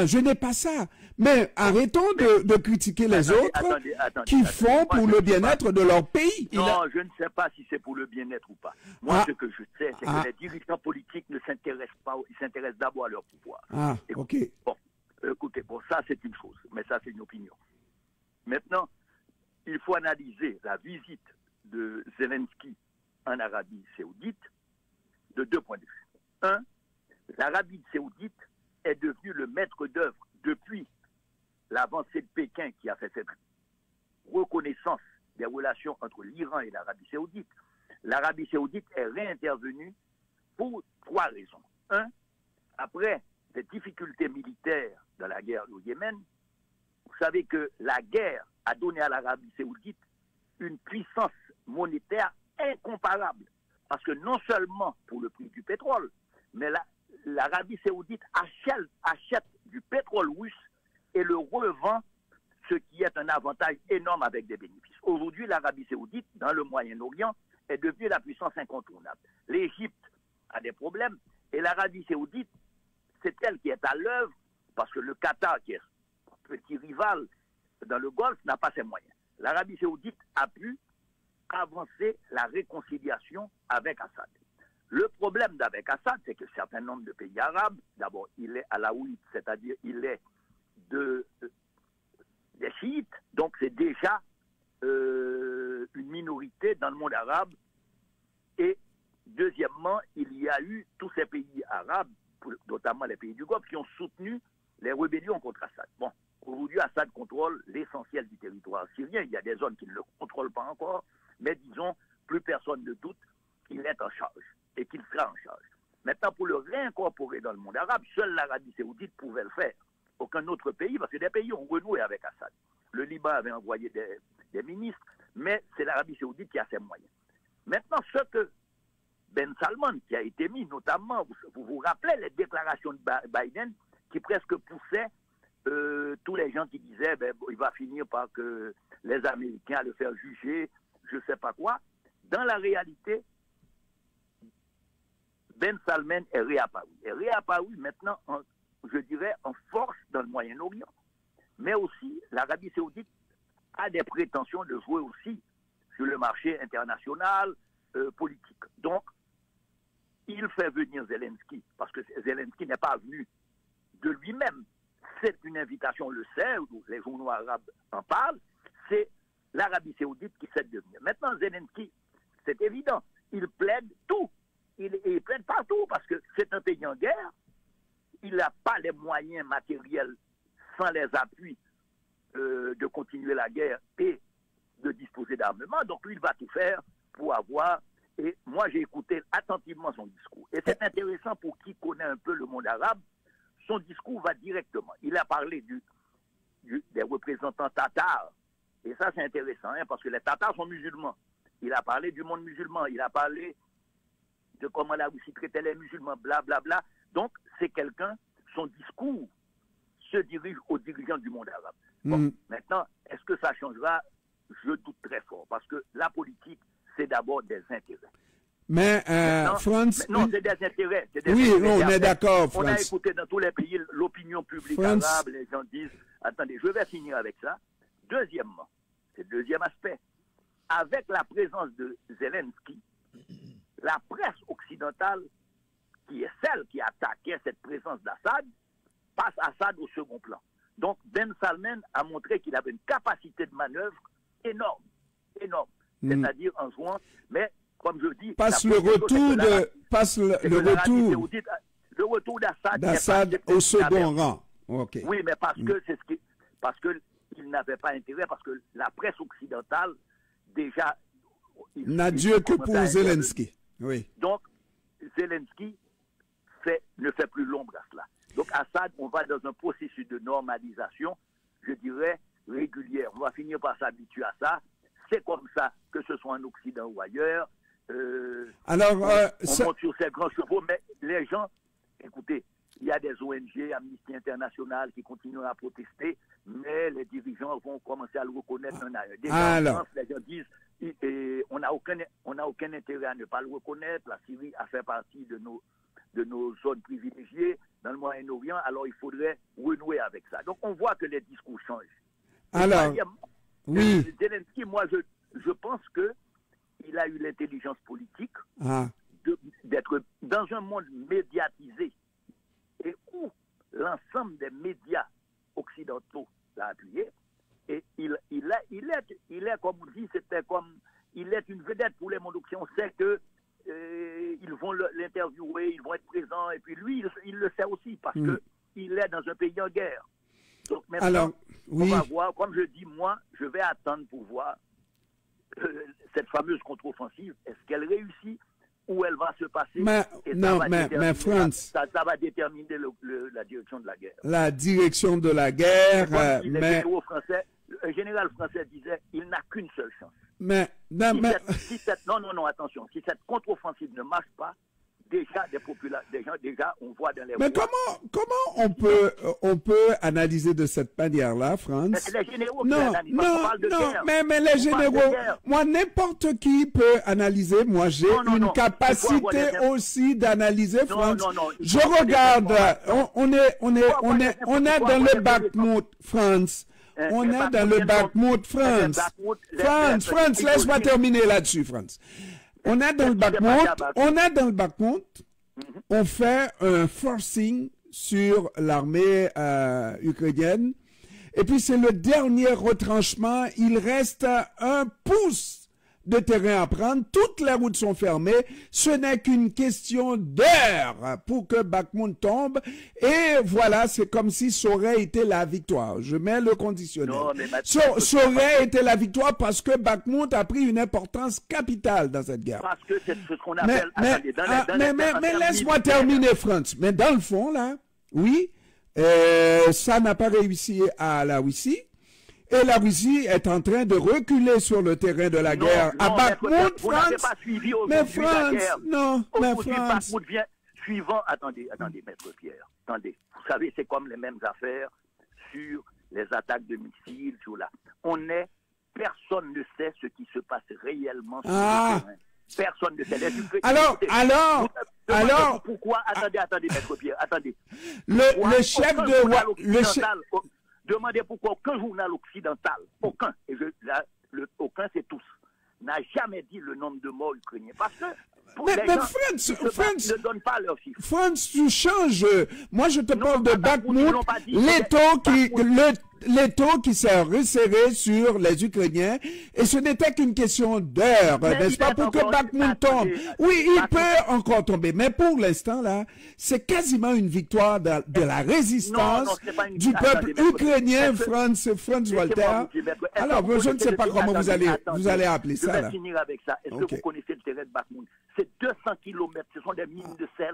Je n'ai pas ça. Mais arrêtons de critiquer les autres qui font pour le bien-être de leur pays. Non, je ne sais pas si c'est pour le bien-être ou pas. Moi, ce que je sais, c'est que les dirigeants politiques ne s'intéressent pas, ils s'intéressent d'abord à leur pouvoir. Ok. Bon. Écoutez, ça c'est une chose, mais ça c'est une opinion. Maintenant, il faut analyser la visite de Zelensky en Arabie Saoudite de 2 points de vue. 1, l'Arabie Saoudite est devenue le maître d'œuvre depuis l'avancée de Pékin qui a fait cette reconnaissance des relations entre l'Iran et l'Arabie Saoudite. L'Arabie Saoudite est réintervenue pour 3 raisons. 1, après des difficultés militaires dans la guerre au Yémen, vous savez que la guerre a donné à l'Arabie Saoudite une puissance monétaire incomparable. Parce que non seulement pour le prix du pétrole, mais l'Arabie Saoudite achète du pétrole russe et le revend, ce qui est un avantage énorme avec des bénéfices. Aujourd'hui, l'Arabie Saoudite, dans le Moyen-Orient, est devenue la puissance incontournable. L'Égypte a des problèmes et l'Arabie Saoudite, c'est elle qui est à l'œuvre parce que le Qatar, qui est petit rival dans le Golfe, n'a pas ses moyens. L'Arabie saoudite a pu avancer la réconciliation avec Assad. Le problème d'avec Assad, c'est que certains nombre de pays arabes, d'abord, il est alaouite, c'est-à-dire il est des chiites, donc c'est déjà une minorité dans le monde arabe. Et deuxièmement, il y a eu tous ces pays arabes, notamment les pays du Golfe, qui ont soutenu les rébellions contre Assad. Bon, aujourd'hui, Assad contrôle l'essentiel du territoire syrien. Il y a des zones qui ne le contrôlent pas encore, mais disons, plus personne ne doute qu'il est en charge et qu'il sera en charge. Maintenant, pour le réincorporer dans le monde arabe, seule l'Arabie saoudite pouvait le faire. Aucun autre pays, parce que des pays ont renoué avec Assad. Le Liban avait envoyé des ministres, mais c'est l'Arabie saoudite qui a ses moyens. Maintenant, ce que Ben Salman, qui a été mis, notamment, vous vous rappelez les déclarations de Biden, qui presque poussaient tous les gens qui disaient il va finir par que les Américains le faire juger, je ne sais pas quoi. Dans la réalité, Ben Salman est réapparu. Et réapparu maintenant, je dirais, en force dans le Moyen-Orient. Mais aussi, l'Arabie saoudite a des prétentions de jouer aussi sur le marché international politique. Donc, il fait venir Zelensky, parce que Zelensky n'est pas venu de lui-même. C'est une invitation, on le sait, les journaux arabes en parlent, c'est l'Arabie saoudite qui sait de venir. Maintenant, Zelensky, c'est évident, il plaide tout. Il plaide partout, parce que c'est un pays en guerre, il n'a pas les moyens matériels sans les appuis de continuer la guerre et de disposer d'armement. Donc lui, il va tout faire pour avoir... Et moi, j'ai écouté attentivement son discours. Et c'est intéressant pour qui connaît un peu le monde arabe. Son discours va directement. Il a parlé des représentants tatars. Et ça, c'est intéressant, hein, parce que les tatars sont musulmans. Il a parlé du monde musulman. Il a parlé de comment la Russie traitait les musulmans, blablabla. Bla, bla. Donc, c'est quelqu'un, son discours se dirige aux dirigeants du monde arabe. Bon, maintenant, est-ce que ça changera? Je doute très fort, parce que la politique, c'est d'abord des intérêts. Mais, France... Non, c'est des intérêts. Oui, on est d'accord, France. On a écouté dans tous les pays l'opinion publique arabe, les gens disent... Attendez, je vais finir avec ça. Deuxièmement, c'est le deuxième aspect. Avec la présence de Zelensky, la presse occidentale, qui est celle qui attaquait cette présence d'Assad, passe Assad au second plan. Donc, Ben Salman a montré qu'il avait une capacité de manœuvre énorme, énorme. C'est-à-dire en jouant, mais comme je dis... Le retour d'Assad au second rang. Okay. Oui, mais parce que il n'avait pas intérêt, parce que la presse occidentale, déjà... N'a Dieu que pour Zelensky. Oui. Donc, Zelensky ne fait plus l'ombre à cela. Donc, Assad, on va dans un processus de normalisation, je dirais, régulière. On va finir par s'habituer à ça. C'est comme ça, que ce soit en Occident ou ailleurs. Alors, on monte sur ces grands chevaux, mais les gens, écoutez, il y a des ONG, Amnesty International, qui continuent à protester, mais les dirigeants vont commencer à le reconnaître un à un. Déjà, en France, les gens disent, on n'a aucun intérêt à ne pas le reconnaître. La Syrie a fait partie de nos zones privilégiées dans le Moyen-Orient, alors il faudrait renouer avec ça. Donc on voit que les discours changent. Alors, oui. Zelensky, moi je pense qu'il a eu l'intelligence politique d'être dans un monde médiatisé et où l'ensemble des médias occidentaux l'a appuyé. Et il est, comme on dit, il est une vedette pour les mondes occidentaux. On sait que ils vont l'interviewer, ils vont être présents, et puis lui, il le sait aussi, parce que il est dans un pays en guerre. Donc maintenant, on va voir, comme je dis, moi, je vais attendre pour voir cette fameuse contre-offensive, est-ce qu'elle réussit, où elle va se passer. Mais France... Ça va déterminer la direction de la guerre. La direction de la guerre, le général français disait, il n'a qu'une seule chance. Attention, si cette contre-offensive ne marche pas, déjà des gens déjà, on voit dans les... Mais comment on peut analyser de cette manière-là, France? Les généraux Non, mais les généraux, moi, n'importe qui peut analyser. Moi, j'ai une capacité aussi d'analyser, France. Je regarde, on est dans le Bakhmout, France. On est dans le Bakhmout, France. France, laisse-moi terminer là-dessus, France. On est dans le Bakhmout, on fait un forcing sur l'armée ukrainienne, et puis c'est le dernier retranchement, il reste un pouce de terrain à prendre, toutes les routes sont fermées, ce n'est qu'une question d'heure pour que Bakhmout tombe, et voilà, c'est comme si ça aurait été la victoire. Je mets le conditionnel. Ça aurait été la victoire parce que Bakhmout a pris une importance capitale dans cette guerre. Parce que c'est ce qu'on appelle... Mais laisse-moi terminer, France. Mais dans le fond, là, oui, ça n'a pas réussi à la Russie. Et la Russie est en train de reculer sur le terrain de la guerre à Bakhmout, France. Mais France, non, mais France. Bakhmout vient suivant. Attendez, Maître Pierre. Attendez. Vous savez, c'est comme les mêmes affaires sur les attaques de missiles, sur la. Personne ne sait ce qui se passe réellement sur le terrain. Personne ne sait. Alors. Pourquoi? Attendez, Maître Pierre. Attendez. Le chef de. Demandez pourquoi aucun journal occidental, aucun, aucun c'est tous, n'a jamais dit le nombre de morts ukrainiens. Parce que France ne donne pas leurs chiffres. France, tu changes. Moi, je te parle de Bakhmout, l'étau qui s'est resserré sur les Ukrainiens, et ce n'était qu'une question d'heure, n'est-ce pas, pour que Bakhmout tombe. Oui, il peut encore tomber, mais pour l'instant, là, c'est quasiment une victoire de la résistance du peuple ukrainien, Franz Walter. Alors, je ne sais pas comment vous allez appeler ça. Je vais finir avec ça. Est-ce que vous connaissez le terrain de Bakhmout? C'est 200 kilomètres, ce sont des mines de sel.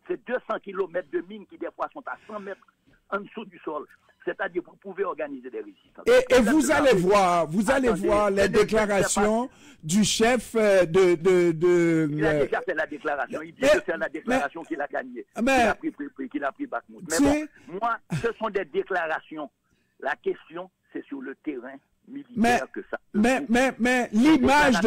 C'est 200 kilomètres de mines qui, des fois, sont à 100 mètres en dessous du sol. C'est-à-dire vous pouvez organiser des résistances. Et vous allez voir les déclarations du chef de... Il a déjà fait la déclaration. Il dit que c'est la déclaration qu'il a gagnée. Qu'il a pris Bakhmout. Mais bon, moi, ce sont des déclarations. La question, c'est sur le terrain militaire que ça... Mais l'image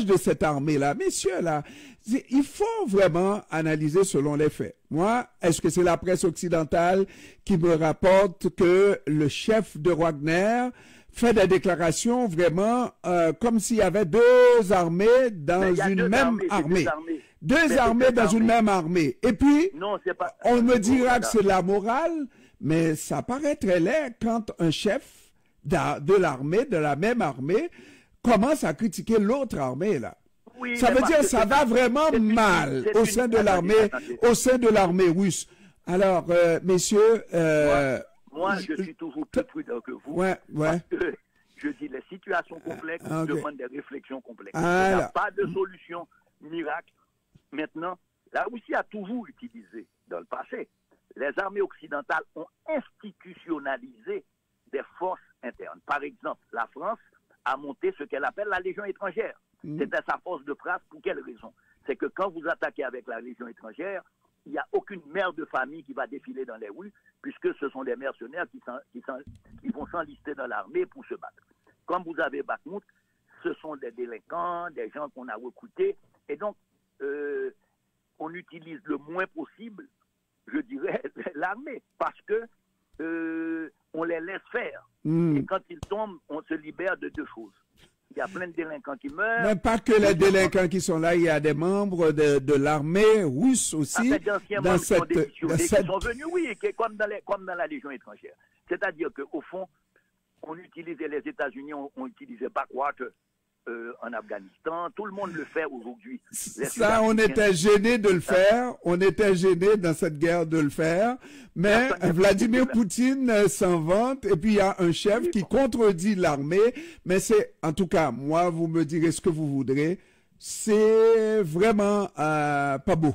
de cette armée-là, messieurs, là, il faut vraiment analyser selon les faits. Moi, est-ce que c'est la presse occidentale qui me rapporte que le chef de Wagner fait des déclarations vraiment comme s'il y avait deux armées dans une même armée. Deux armées dans une même armée. Et puis, on me dira que c'est la morale, mais ça paraît très laid quand un chef de l'armée, de la même armée, commence à critiquer l'autre armée, là. Oui, ça veut dire que ça va vraiment mal au sein de l'armée russe. Alors, messieurs... moi, je suis toujours plus prudent que vous. Parce que, je dis, les situations complexes demandent des réflexions complexes. Il n'y a pas de solution miracle. Maintenant, la Russie a toujours utilisé, dans le passé, les armées occidentales ont institutionnalisé des forces internes. Par exemple, la France a monté ce qu'elle appelle la Légion étrangère. C'était sa force de frappe. Pour quelle raison? C'est que quand vous attaquez avec la Légion étrangère, il n'y a aucune mère de famille qui va défiler dans les rues, puisque ce sont des mercenaires qui vont s'enlister dans l'armée pour se battre. Comme vous avez Bakhmout, ce sont des délinquants, des gens qu'on a recrutés, et donc on utilise le moins possible, je dirais, l'armée, parce que on les laisse faire. Et quand ils tombent, on se libère de deux choses. Il y a plein de délinquants qui meurent. Mais pas que les délinquants qui sont là, il y a des membres de l'armée russe aussi. Dans cette... qui sont venus, oui, comme dans la Légion étrangère. C'est-à-dire qu'au fond, on utilisait les États-Unis, on utilisait Backwater en Afghanistan. Tout le monde le fait aujourd'hui. Ça, on était gênés de le faire. On était gênés dans cette guerre de le faire. Mais Vladimir Poutine s'en vante. Et puis, il y a un chef qui contredit l'armée. Mais c'est, en tout cas, moi, vous me direz ce que vous voudrez. C'est vraiment pas beau,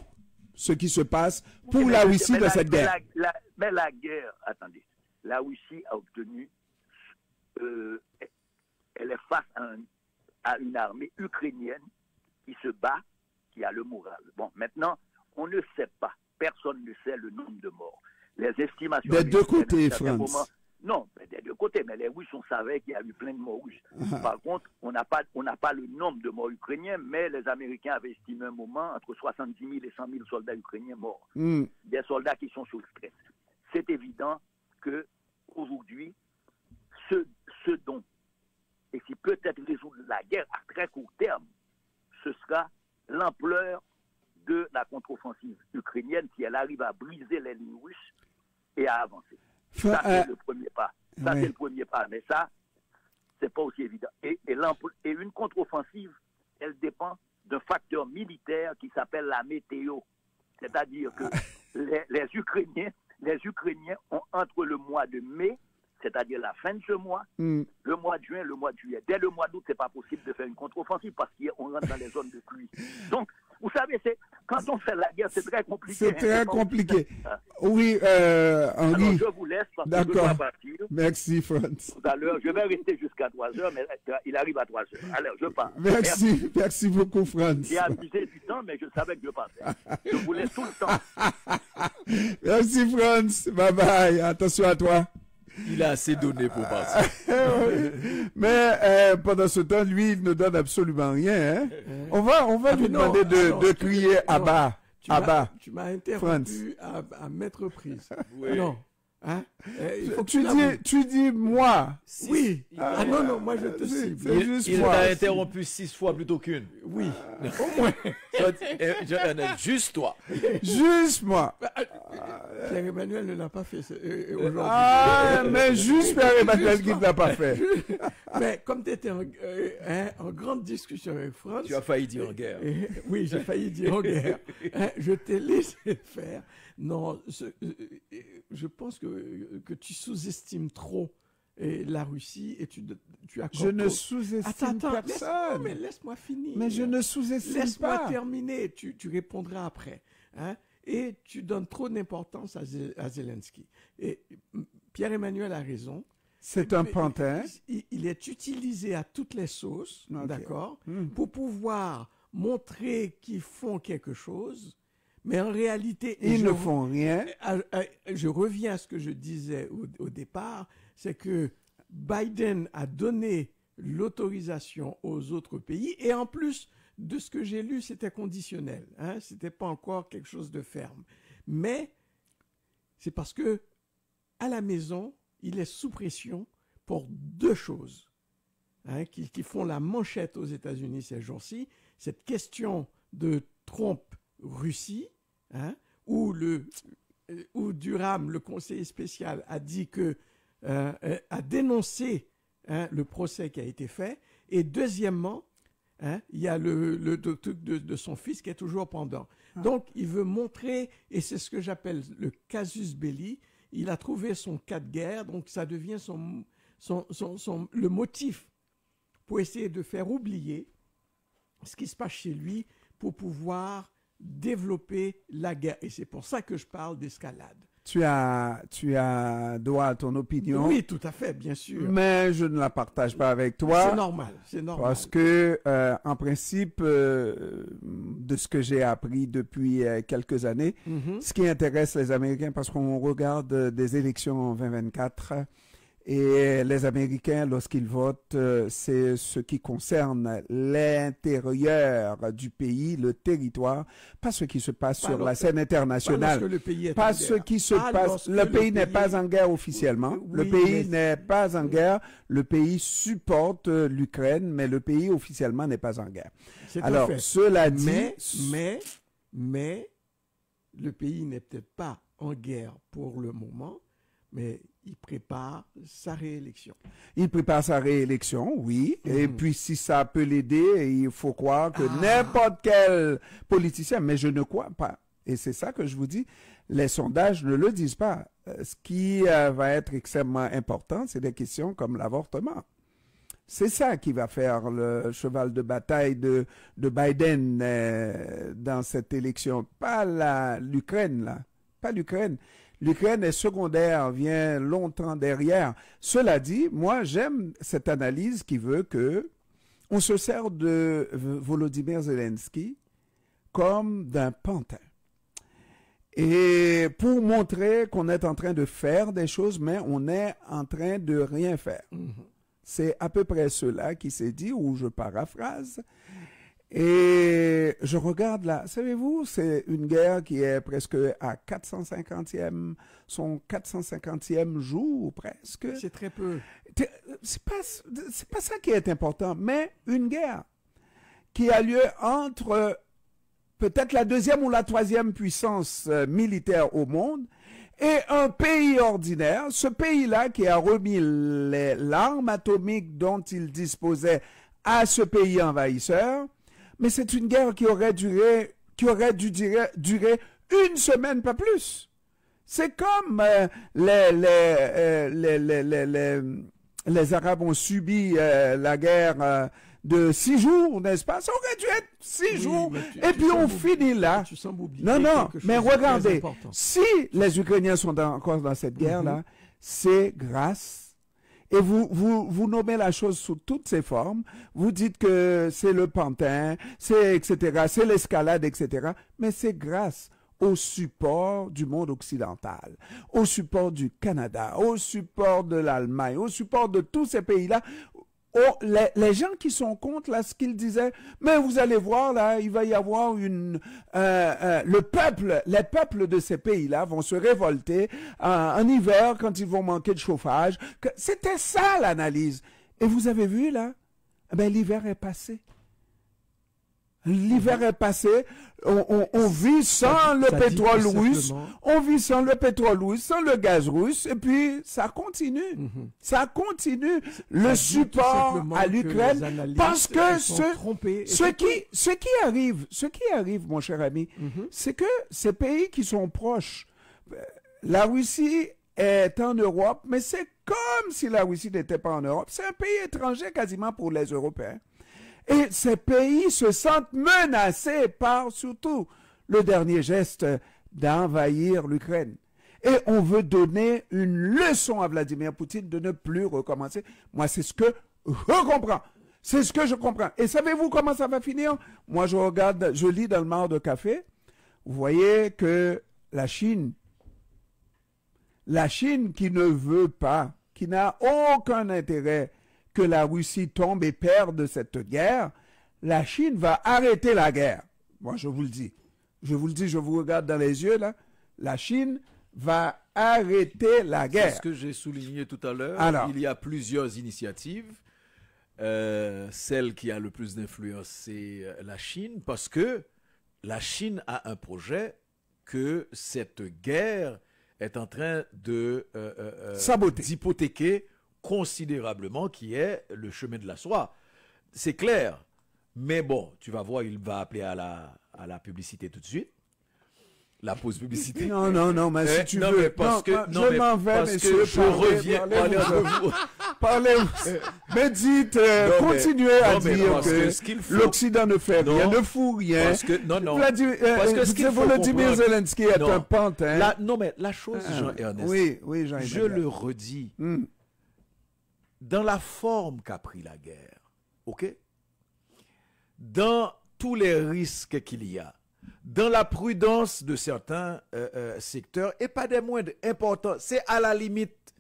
ce qui se passe pour la Russie de cette guerre. Mais la guerre, attendez. La Russie a obtenu... elle est face à une armée ukrainienne qui se bat, qui a le moral. Bon, maintenant, on ne sait pas personne ne sait le nombre de morts. Les estimations... Des deux côtés, France. Non, des deux côtés, mais les Russes, on savait qu'il y a eu plein de morts russes. Par contre, on n'a pas le nombre de morts ukrainiens, mais les Américains avaient estimé un moment entre 70 000 et 100 000 soldats ukrainiens morts. Des soldats qui sont sous le stress. C'est évident que aujourd'hui, ce dont, et qui peut être résoudre la guerre à très court terme, ce sera l'ampleur de la contre-offensive ukrainienne si elle arrive à briser les lignes russes et à avancer. Ça, c'est le premier pas. Ça, c'est le premier pas. Mais ça, c'est pas aussi évident. Et une contre-offensive, elle dépend d'un facteur militaire qui s'appelle la météo. C'est-à-dire que les Ukrainiens ont entre le mois de mai, c'est-à-dire la fin de ce mois, le mois de juin, le mois de juillet. Dès le mois d'août, c'est pas possible de faire une contre-offensive parce qu'on rentre dans les zones de pluie. Donc, vous savez, quand on fait la guerre, c'est très compliqué. C'est très compliqué. Oui, Henri. Alors, je vous laisse parce que je dois partir. Merci, Franz. Tout à l'heure, je vais rester jusqu'à 3 heures, mais il arrive à 3 heures. Alors, je pars. Merci beaucoup, Franz. J'ai abusé du temps, mais je savais que je partais. Je vous laisse tout le temps. Merci, Franz. Bye bye. Attention à toi. Il a assez donné pour partir. Mais pendant ce temps, lui, il ne donne absolument rien. Hein? On va lui demander de crier à bas. Tu m'as interrompu à maintes reprises. Oui. Non. Hein? Il faut que tu dis moi. Oui. Non, moi je te cible. Il t'a interrompu 6 fois plutôt qu'une. Oui. Au moins. Juste toi. Juste moi. Pierre-Emmanuel ne l'a pas fait aujourd'hui. Mais juste Pierre-Emmanuel qui ne l'a pas fait. Mais comme tu étais en grande discussion avec France... Tu as failli dire en guerre. Oui, j'ai failli dire en guerre. Je t'ai laissé faire. Non, je pense que tu sous-estimes trop la Russie et tu accordes. Je ne sous-estime personne. Mais laisse-moi finir. Mais je ne sous-estime pas. Laisse-moi terminer. Tu répondras après. Hein? Et tu donnes trop d'importance à Zelensky. Et Pierre-Emmanuel a raison. C'est un pantin. Il est utilisé à toutes les sauces, d'accord, pour pouvoir montrer qu'ils font quelque chose. Mais en réalité... Ils ne font rien. Je reviens à ce que je disais au départ, c'est que Biden a donné l'autorisation aux autres pays, et en plus de ce que j'ai lu, c'était conditionnel. Hein, c'était pas encore quelque chose de ferme. Mais c'est parce que à la maison, il est sous pression pour deux choses qui font la manchette aux États-Unis ces jours-ci. Cette question de Trump-Russie, où Durham, le conseiller spécial, a dit a dénoncé le procès qui a été fait. Et deuxièmement, il y a le truc de son fils qui est toujours pendant. Donc, il veut montrer, et c'est ce que j'appelle le casus belli, il a trouvé son cas de guerre, donc ça devient le motif pour essayer de faire oublier ce qui se passe chez lui pour pouvoir développer la guerre. Et c'est pour ça que je parle d'escalade. Tu as droit à ton opinion. Oui, tout à fait, bien sûr. Mais je ne la partage pas avec toi. C'est normal. Parce que, en principe, de ce que j'ai appris depuis quelques années, ce qui intéresse les Américains, parce qu'on regarde des élections en 2024, et les Américains, lorsqu'ils votent, c'est ce qui concerne l'intérieur du pays, le territoire, pas ce qui se passe sur la scène internationale. Pas ce qui se passe. Le pays n'est pas en guerre officiellement. Le pays n'est pas en guerre. Le pays supporte l'Ukraine, mais le pays officiellement n'est pas en guerre. Alors, cela dit... Mais le pays n'est peut-être pas en guerre pour le moment, mais il prépare sa réélection. Il prépare sa réélection, oui. Et puis, si ça peut l'aider, il faut croire que n'importe quel politicien, mais je ne crois pas. Et c'est ça que je vous dis, les sondages ne le disent pas. Ce qui va être extrêmement important, c'est des questions comme l'avortement. C'est ça qui va faire le cheval de bataille de Biden dans cette élection. Pas l'Ukraine, là. Pas l'Ukraine. L'Ukraine est secondaire, vient longtemps derrière. Cela dit, moi, j'aime cette analyse qui veut que on se sert de Volodymyr Zelensky comme d'un pantin. Et pour montrer qu'on est en train de faire des choses, mais on est en train de rien faire. C'est à peu près cela qui s'est dit, ou je paraphrase. Et je regarde là, savez-vous, c'est une guerre qui est presque à 450e, son 450e jour presque. C'est très peu. C'est pas ça qui est important, mais une guerre qui a lieu entre peut-être la deuxième ou la troisième puissance militaire au monde et un pays ordinaire, ce pays-là qui a remis l'arme atomique dont il disposait à ce pays envahisseur. Mais c'est une guerre qui aurait dû durer une semaine, pas plus. C'est comme les Arabes ont subi la guerre de 6 jours, n'est-ce pas? Ça aurait dû être 6 jours. Et puis on finit là. Non, mais regardez, si les Ukrainiens sont encore dans cette guerre-là, c'est grâce. Et vous nommez la chose sous toutes ses formes. Vous dites que c'est le pantin, c'est etc., c'est l'escalade, etc. Mais c'est grâce au support du monde occidental, au support du Canada, au support de l'Allemagne, au support de tous ces pays-là. Oh, les gens qui sont contre, là, ce qu'ils disaient, mais vous allez voir, là, il va y avoir les peuples de ces pays-là vont se révolter en hiver quand ils vont manquer de chauffage. C'était ça, l'analyse. Et vous avez vu, là, l'hiver est passé. L'hiver est passé, on vit sans le pétrole russe, on vit sans le pétrole russe, sans le gaz russe, et puis ça continue. Ça continue le support à l'Ukraine, parce que ce qui arrive, mon cher ami, c'est que ces pays qui sont proches, la Russie est en Europe, mais c'est comme si la Russie n'était pas en Europe. C'est un pays étranger quasiment pour les Européens. Et ces pays se sentent menacés par surtout le dernier geste d'envahir l'Ukraine. Et on veut donner une leçon à Vladimir Poutine de ne plus recommencer. Moi, c'est ce que je comprends. C'est ce que je comprends. Et savez-vous comment ça va finir? Moi, je lis dans le Mar de Café. Vous voyez que la Chine qui ne veut pas, qui n'a aucun intérêt que la Russie tombe et perde cette guerre, la Chine va arrêter la guerre. Moi, je vous le dis. Je vous regarde dans les yeux, là. La Chine va arrêter la guerre. C'est ce que j'ai souligné tout à l'heure. Alors, il y a plusieurs initiatives. Celle qui a le plus d'influence, c'est la Chine, parce que la Chine a un projet que cette guerre est en train de saboter, d'hypothéquer considérablement, qui est le chemin de la soie. C'est clair. Mais bon, tu vas voir, il va appeler à la publicité tout de suite. La pause publicité. Non, mais si tu veux. Je m'en vais, messieurs. Je reviens. Parlez-vous. Mais dites, continuez à dire que l'Occident ne fait rien, ne fout rien. Parce que Volodymyr Zelensky est un pantin. Non, mais la chose, Jean-Ernest, oui, Jean-Ernest, je le redis, dans la forme qu'a pris la guerre, ok? Dans tous les risques qu'il y a, dans la prudence de certains secteurs, et pas des moindres importants, c'est à la limite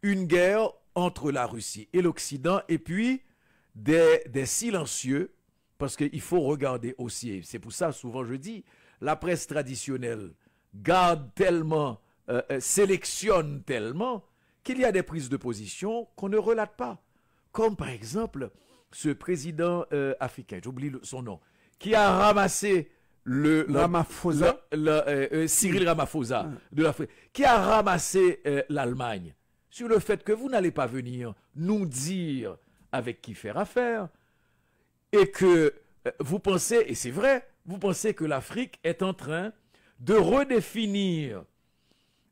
une guerre entre la Russie et l'Occident, et puis des silencieux, parce qu'il faut regarder aussi, et c'est pour ça souvent je dis, la presse traditionnelle garde tellement, sélectionne tellement, qu'il y a des prises de position qu'on ne relate pas. Comme par exemple, ce président africain, j'oublie son nom, qui a ramassé Cyril Ramaphosa de l'Afrique, qui a ramassé l'Allemagne sur le fait que vous n'allez pas venir nous dire avec qui faire affaire, et que vous pensez, et c'est vrai, vous pensez que l'Afrique est en train de redéfinir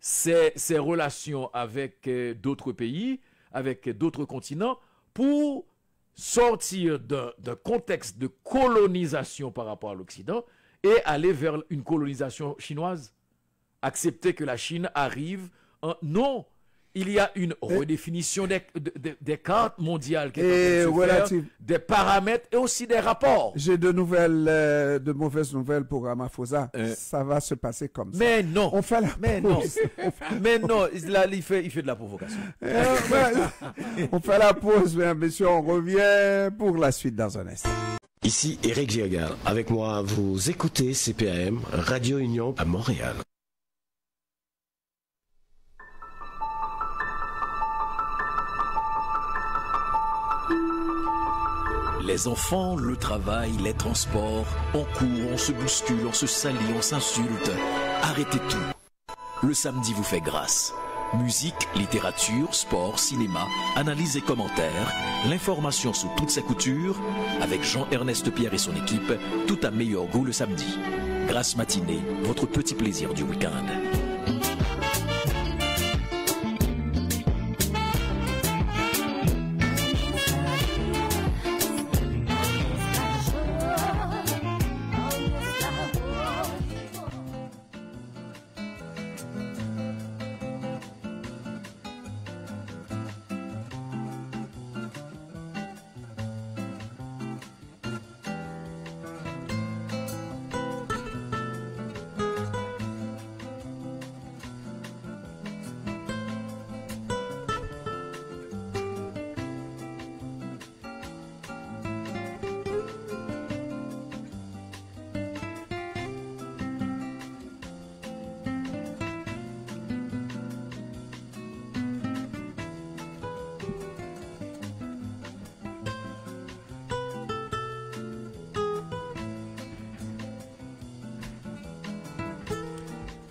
ses relations avec d'autres pays, avec d'autres continents, pour sortir d'un contexte de colonisation par rapport à l'Occident et aller vers une colonisation chinoise. Accepter que la Chine arrive non, il y a une redéfinition des cartes mondiales qui est en train de se faire, des paramètres et aussi des rapports. J'ai de mauvaises nouvelles pour Ramaphosa. Ça va se passer comme ça. Mais non. On fait la pause. Mais non, là, il fait de la provocation. On fait la pause, mais messieurs, on revient pour la suite dans un instant. Ici Eric Giragal. Avec moi, vous écoutez CPAM, Radio Union à Montréal. Les enfants, le travail, les transports, on court, on se bouscule, on se salit, on s'insulte. Arrêtez tout. Le samedi vous fait grâce. Musique, littérature, sport, cinéma, analyse et commentaires, l'information sous toutes ses coutures, avec Jean-Ernest Pierre et son équipe, tout à meilleur goût le samedi. Grâce matinée, votre petit plaisir du week-end.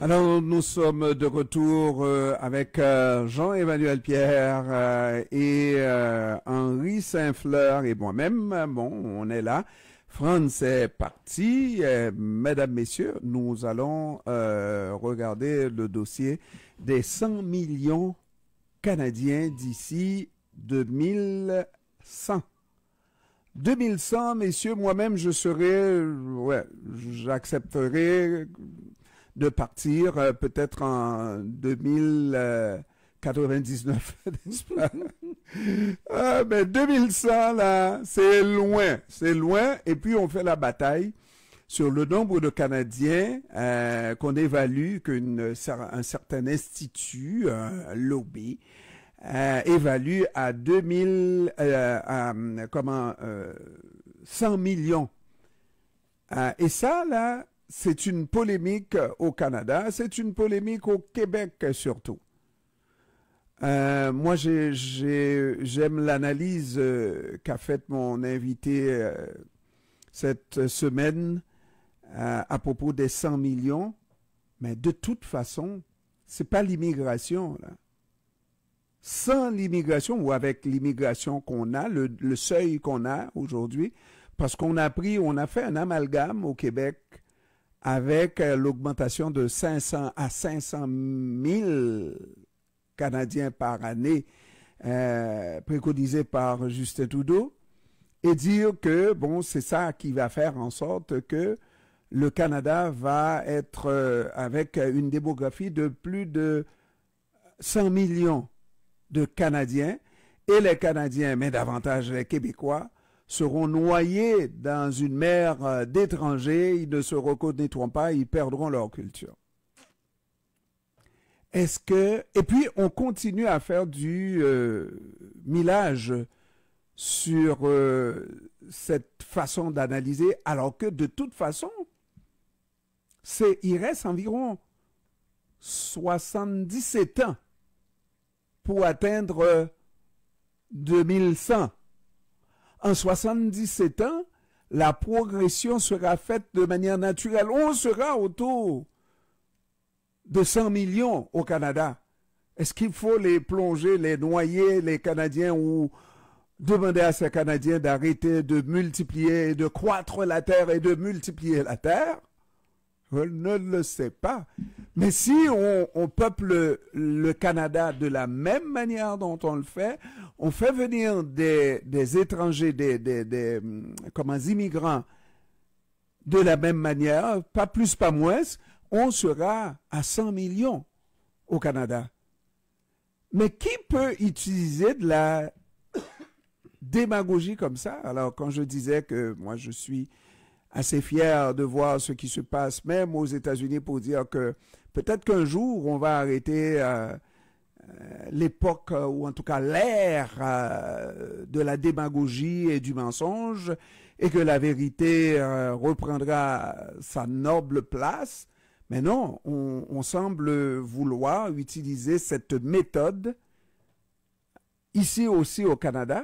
Alors, nous sommes de retour avec Jean-Emmanuel Pierre et Henri Saint-Fleur et moi-même. Bon, on est là. Franz est parti. Mesdames, Messieurs, nous allons regarder le dossier des 100 millions Canadiens d'ici 2100. 2100, messieurs, moi-même, j'accepterai de partir peut-être en 2099, n'est-ce pas? Mais 2100, là, c'est loin, et puis on fait la bataille sur le nombre de Canadiens qu'on évalue, qu'un certain institut, un lobby, évalue à 100 millions. Et ça, là, c'est une polémique au Canada, c'est une polémique au Québec surtout. Moi, j'aime l'analyse qu'a faite mon invité cette semaine à propos des 100 millions, mais de toute façon, c'est pas l'immigration, là. Sans l'immigration ou avec l'immigration qu'on a, le seuil qu'on a aujourd'hui, parce qu'on a fait un amalgame au Québec avec l'augmentation de 500 à 500 000 Canadiens par année préconisée par Justin Trudeau, et dire que, bon, c'est ça qui va faire en sorte que le Canada va être avec une démographie de plus de 100 millions de Canadiens, et les Canadiens, mais davantage les Québécois, seront noyés dans une mer d'étrangers, ils ne se reconnaîtront pas, ils perdront leur culture. Et puis on continue à faire du millage sur cette façon d'analyser, alors que de toute façon, il reste environ 77 ans pour atteindre 2100. En 77 ans, la progression sera faite de manière naturelle. On sera autour de 100 millions au Canada. Est-ce qu'il faut les plonger, les noyer, les Canadiens, ou demander à ces Canadiens d'arrêter de multiplier, de croître la terre et de multiplier la terre? Je ne le sais pas. Mais si on peuple le Canada de la même manière dont on le fait, on fait venir des étrangers, des immigrants de la même manière, pas plus, pas moins, on sera à 100 millions au Canada. Mais qui peut utiliser de la démagogie comme ça? Alors, quand je disais que moi, je suis assez fier de voir ce qui se passe, même aux États-Unis, pour dire que peut-être qu'un jour, on va arrêter l'époque, ou en tout cas l'ère de la démagogie et du mensonge, et que la vérité reprendra sa noble place. Mais non, on semble vouloir utiliser cette méthode ici aussi au Canada,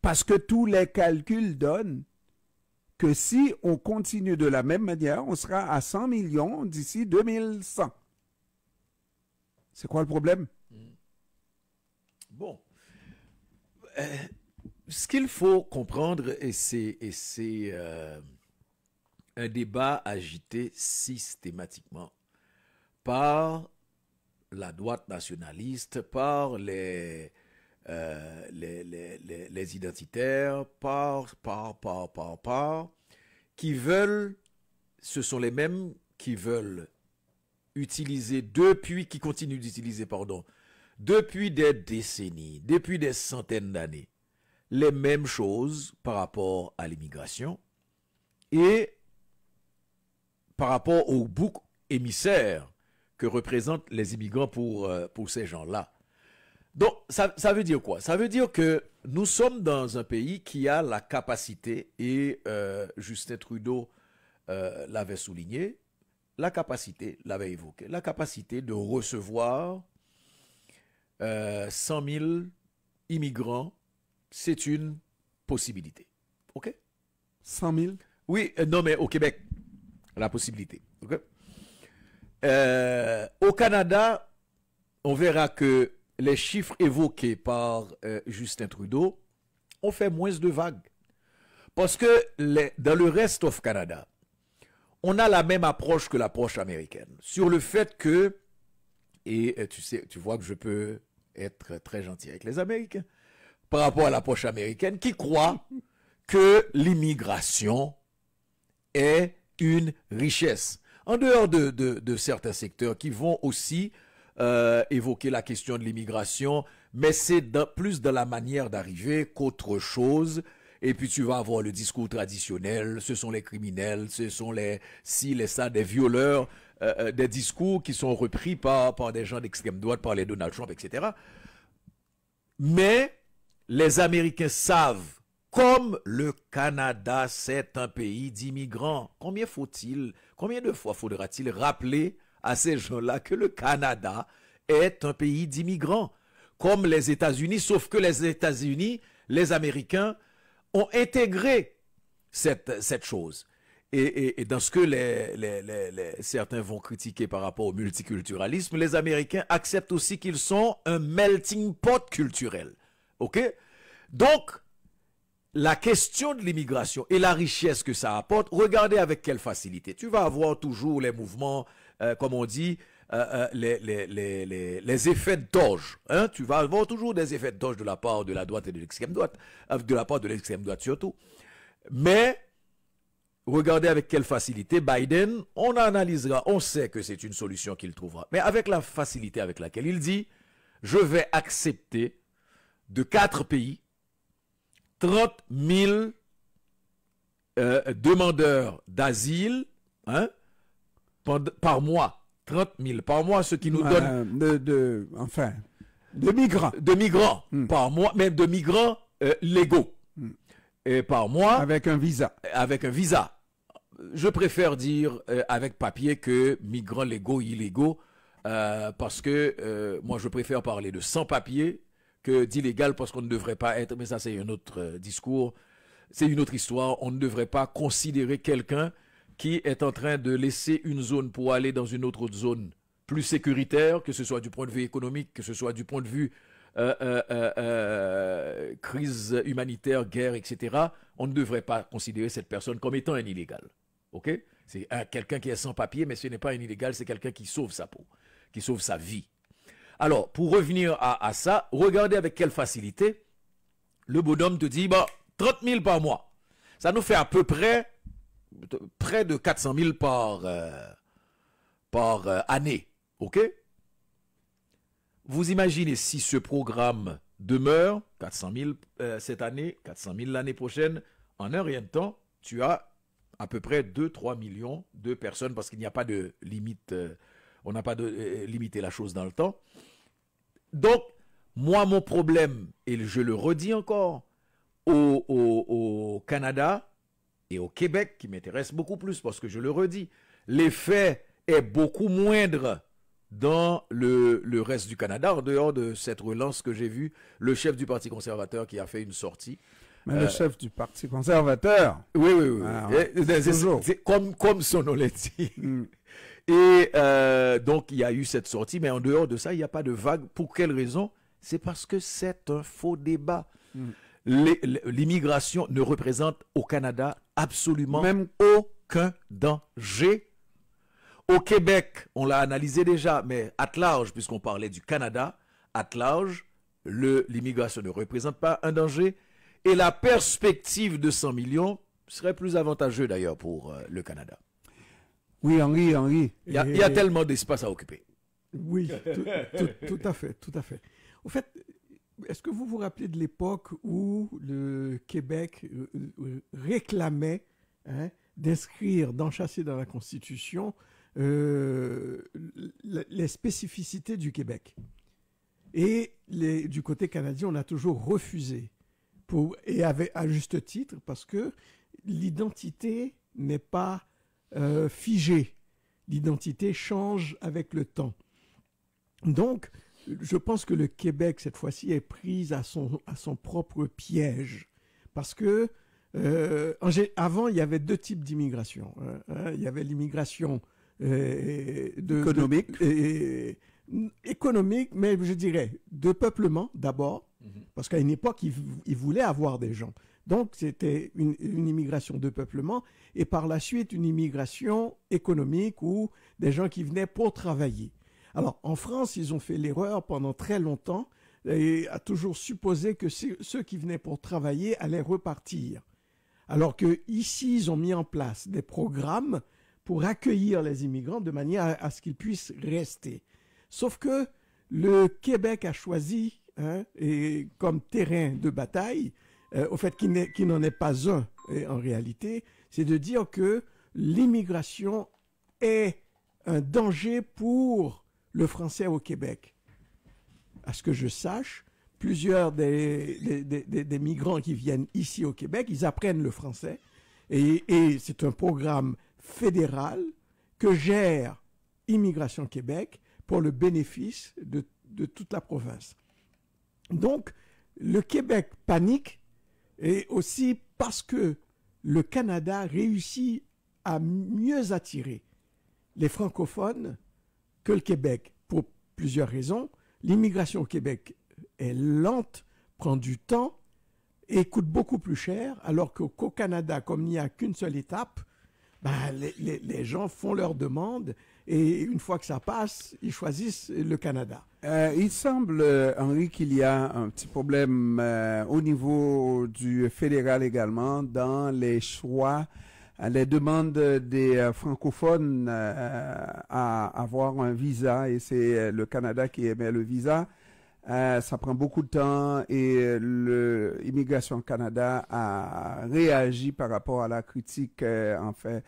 parce que tous les calculs donnent que si on continue de la même manière, on sera à 100 millions d'ici 2100. C'est quoi le problème? Bon. Ce qu'il faut comprendre, et c'est un débat agité systématiquement par la droite nationaliste, par les identitaires, qui veulent, ce sont les mêmes qui veulent utiliser qui continuent d'utiliser, depuis des décennies, depuis des centaines d'années, les mêmes choses par rapport à l'immigration et par rapport au bouc émissaire que représentent les immigrants pour ces gens-là. Donc, ça veut dire quoi? Ça veut dire que nous sommes dans un pays qui a la capacité, et Justin Trudeau l'avait souligné, l'avait évoqué, la capacité de recevoir 100 000 immigrants, c'est une possibilité. OK? 100 000? Oui, non, mais au Québec, la possibilité. OK? Au Canada, on verra que les chiffres évoqués par Justin Trudeau ont fait moins de vagues. Parce que dans le reste of Canada, on a la même approche que l'approche américaine. Sur le fait que, et tu vois que je peux être très gentil avec les Américains, par rapport à l'approche américaine, qui croit que l'immigration est une richesse. En dehors de certains secteurs qui vont aussi évoquer la question de l'immigration, mais c'est plus dans la manière d'arriver qu'autre chose. Et puis tu vas avoir le discours traditionnel, ce sont les criminels, ce sont les ça, des violeurs, des discours qui sont repris par des gens d'extrême droite, par les Donald Trump, etc. Mais les Américains savent, comme le Canada, c'est un pays d'immigrants. Combien de fois faudra-t-il rappeler à ces gens-là que le Canada est un pays d'immigrants, comme les États-Unis, sauf que les États-Unis, les Américains ont intégré cette chose. Et dans ce que certains vont critiquer par rapport au multiculturalisme, les Américains acceptent aussi qu'ils sont un melting pot culturel. OK? Donc, la question de l'immigration et la richesse que ça apporte, regardez avec quelle facilité. Tu vas avoir toujours les mouvements, comme on dit, les effets de doge. Hein? Tu vas avoir toujours des effets de doge de la part de la droite et de l'extrême droite, de la part de l'extrême droite surtout. Mais, regardez avec quelle facilité Biden, on analysera, on sait que c'est une solution qu'il trouvera. Mais avec la facilité avec laquelle il dit, je vais accepter de 4 pays 30 000 demandeurs d'asile, hein, par mois. 30 000 par mois, ce qui nous donne... de migrants. De migrants par mois, même de migrants légaux. Et par mois... Avec un visa. Avec un visa. Je préfère dire avec papier que migrants légaux, illégaux, parce que moi je préfère parler de sans-papiers que d'illégal, parce qu'on ne devrait pas être... Mais ça c'est un autre discours, c'est une autre histoire. On ne devrait pas considérer quelqu'un qui est en train de laisser une zone pour aller dans une autre zone plus sécuritaire, que ce soit du point de vue économique, que ce soit du point de vue crise humanitaire, guerre, etc. On ne devrait pas considérer cette personne comme étant un illégal. Ok? C'est quelqu'un qui est sans papier, mais ce n'est pas un illégal, c'est quelqu'un qui sauve sa peau, qui sauve sa vie. Alors, pour revenir à ça, regardez avec quelle facilité le bonhomme te dit, 30 000 par mois. Ça nous fait à peu près de 400 000 par année. OK? vous imaginez si ce programme demeure, 400 000 cette année, 400 000 l'année prochaine, en un rien de temps, tu as à peu près 2-3 millions de personnes, parce qu'il n'y a pas de limite, on n'a pas de limité la chose dans le temps. Donc, moi, mon problème, et je le redis encore, au Canada et au Québec, qui m'intéresse beaucoup plus, parce que je le redis, l'effet est beaucoup moindre dans le reste du Canada, en dehors de cette relance que j'ai vue, le chef du Parti conservateur qui a fait une sortie. Mais le chef du Parti conservateur. Oui. Ah, c'est comme son nom l'a dit. Et donc, il y a eu cette sortie, mais en dehors de ça, il n'y a pas de vague. Pour quelle raison? C'est parce que c'est un faux débat. L'immigration ne représente au Canada absolument même aucun danger. Au Québec, on l'a analysé déjà, mais at large, puisqu'on parlait du Canada, at large, l'immigration ne représente pas un danger. Et la perspective de 100 millions serait plus avantageuse d'ailleurs pour le Canada. Oui, Henri. Il y a tellement d'espace à occuper. Oui, tout à fait. Au fait, est-ce que vous vous rappelez de l'époque où le Québec réclamait d'inscrire, d'enchasser dans la Constitution les spécificités du Québec? Et du côté canadien, on a toujours refusé. Et à juste titre, parce que l'identité n'est pas figée. L'identité change avec le temps. Donc, je pense que le Québec, cette fois-ci, est pris à son propre piège. Parce que, avant, il y avait deux types d'immigration. Il y avait l'immigration économique, mais je dirais de peuplement d'abord, parce qu'à une époque, ils voulaient avoir des gens. Donc, c'était une immigration de peuplement, et par la suite, une immigration économique ou des gens qui venaient pour travailler. Alors, en France, ils ont fait l'erreur pendant très longtemps et a toujours supposé que ceux qui venaient pour travailler allaient repartir. Alors qu'ici, ils ont mis en place des programmes pour accueillir les immigrants de manière à ce qu'ils puissent rester. Sauf que le Québec a choisi et comme terrain de bataille, au fait qu'il n'en est pas un en réalité, c'est de dire que l'immigration est un danger pour le français au Québec. À ce que je sache, plusieurs des migrants qui viennent ici au Québec, ils apprennent le français et c'est un programme fédéral que gère Immigration Québec pour le bénéfice de toute la province. Donc, le Québec panique et aussi parce que le Canada réussit à mieux attirer les francophones que le Québec, pour plusieurs raisons. L'immigration au Québec est lente, prend du temps et coûte beaucoup plus cher, alors qu'au Canada, comme il n'y a qu'une seule étape, les gens font leur demande et une fois que ça passe, ils choisissent le Canada. Il semble, Henri, qu'il y a un petit problème au niveau du fédéral également dans les choix, les demandes des francophones à avoir un visa, et c'est le Canada qui émet le visa. Ça prend beaucoup de temps et l'Immigration Canada a réagi par rapport à la critique, en fait,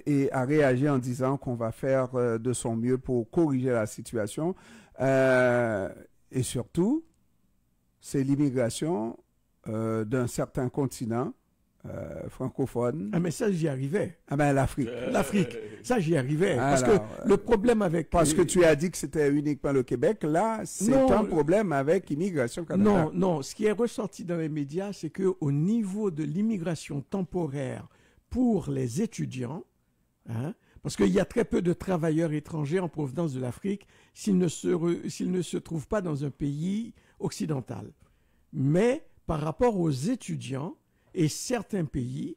et a réagi en disant qu'on va faire de son mieux pour corriger la situation. Et surtout, c'est l'immigration d'un certain continent francophone. Ah, mais ça, j'y arrivais. Ah ben, l'Afrique. L'Afrique. Ça, j'y arrivais. Alors, parce que le problème avec... Parce que tu as dit que c'était uniquement le Québec. Là, c'est un problème avec Immigration Canada. Non. Ce qui est ressorti dans les médias, c'est qu'au niveau de l'immigration temporaire pour les étudiants, parce qu'il y a très peu de travailleurs étrangers en provenance de l'Afrique s'ils ne se trouvent pas dans un pays occidental. Mais par rapport aux étudiants, et certains pays,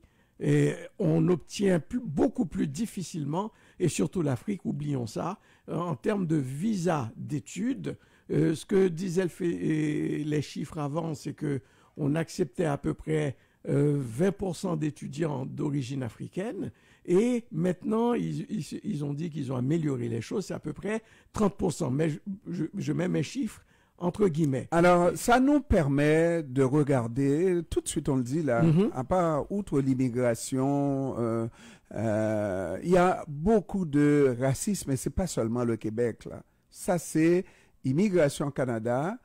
on obtient beaucoup plus difficilement, et surtout l'Afrique, oublions ça, en termes de visa d'études. Ce que disaient les chiffres avant, c'est qu'on acceptait à peu près 20% d'étudiants d'origine africaine. Et maintenant, ils ont dit qu'ils ont amélioré les choses. C'est à peu près 30%. Mais je mets mes chiffres entre guillemets. Alors, ça nous permet de regarder, tout de suite on le dit là, à part, outre l'immigration, il y a beaucoup de racisme, et c'est pas seulement le Québec là. Ça c'est immigration Canada,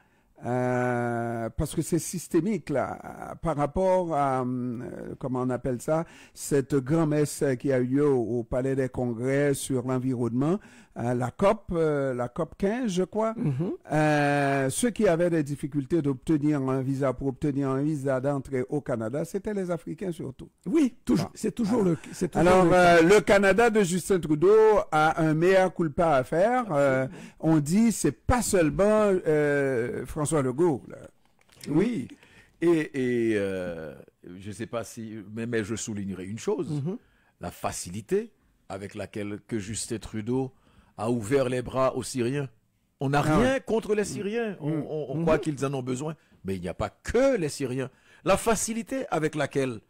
parce que c'est systémique là, par rapport à, comment on appelle ça, cette grand-messe qui a eu lieu au Palais des Congrès sur l'environnement, la COP 15, je crois. Ceux qui avaient des difficultés d'obtenir un visa, pour obtenir un visa d'entrée au Canada, c'était les Africains surtout. Oui, toujours, c'est toujours le cas. Alors, le Canada de Justin Trudeau a un mea culpa à faire. On dit, c'est pas seulement François Legault. Là. Oui, et je ne sais pas si, mais je soulignerai une chose, la facilité avec laquelle que Justin Trudeau a ouvert les bras aux Syriens. On n'a rien contre les Syriens, on croit qu'ils en ont besoin, mais il n'y a pas que les Syriens. La facilité avec laquelle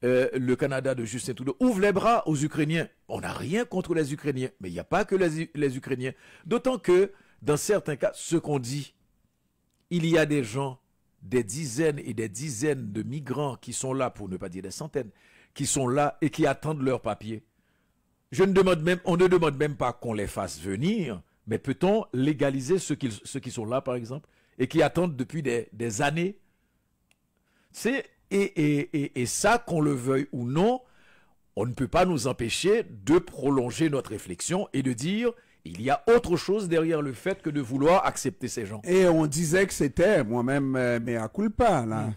le Canada de Justin Trudeau ouvre les bras aux Ukrainiens, on n'a rien contre les Ukrainiens, mais il n'y a pas que les Ukrainiens. D'autant que, dans certains cas, ce qu'on dit, il y a des gens, des dizaines et des dizaines de migrants qui sont là, pour ne pas dire des centaines, qui sont là et qui attendent leurs papiers. On ne demande même pas qu'on les fasse venir, mais peut-on légaliser ceux qui sont là, par exemple, et qui attendent depuis des années? Et ça, qu'on le veuille ou non, on ne peut pas nous empêcher de prolonger notre réflexion et de dire il y a autre chose derrière le fait que de vouloir accepter ces gens. Et on disait que c'était, moi-même, mea culpa, là.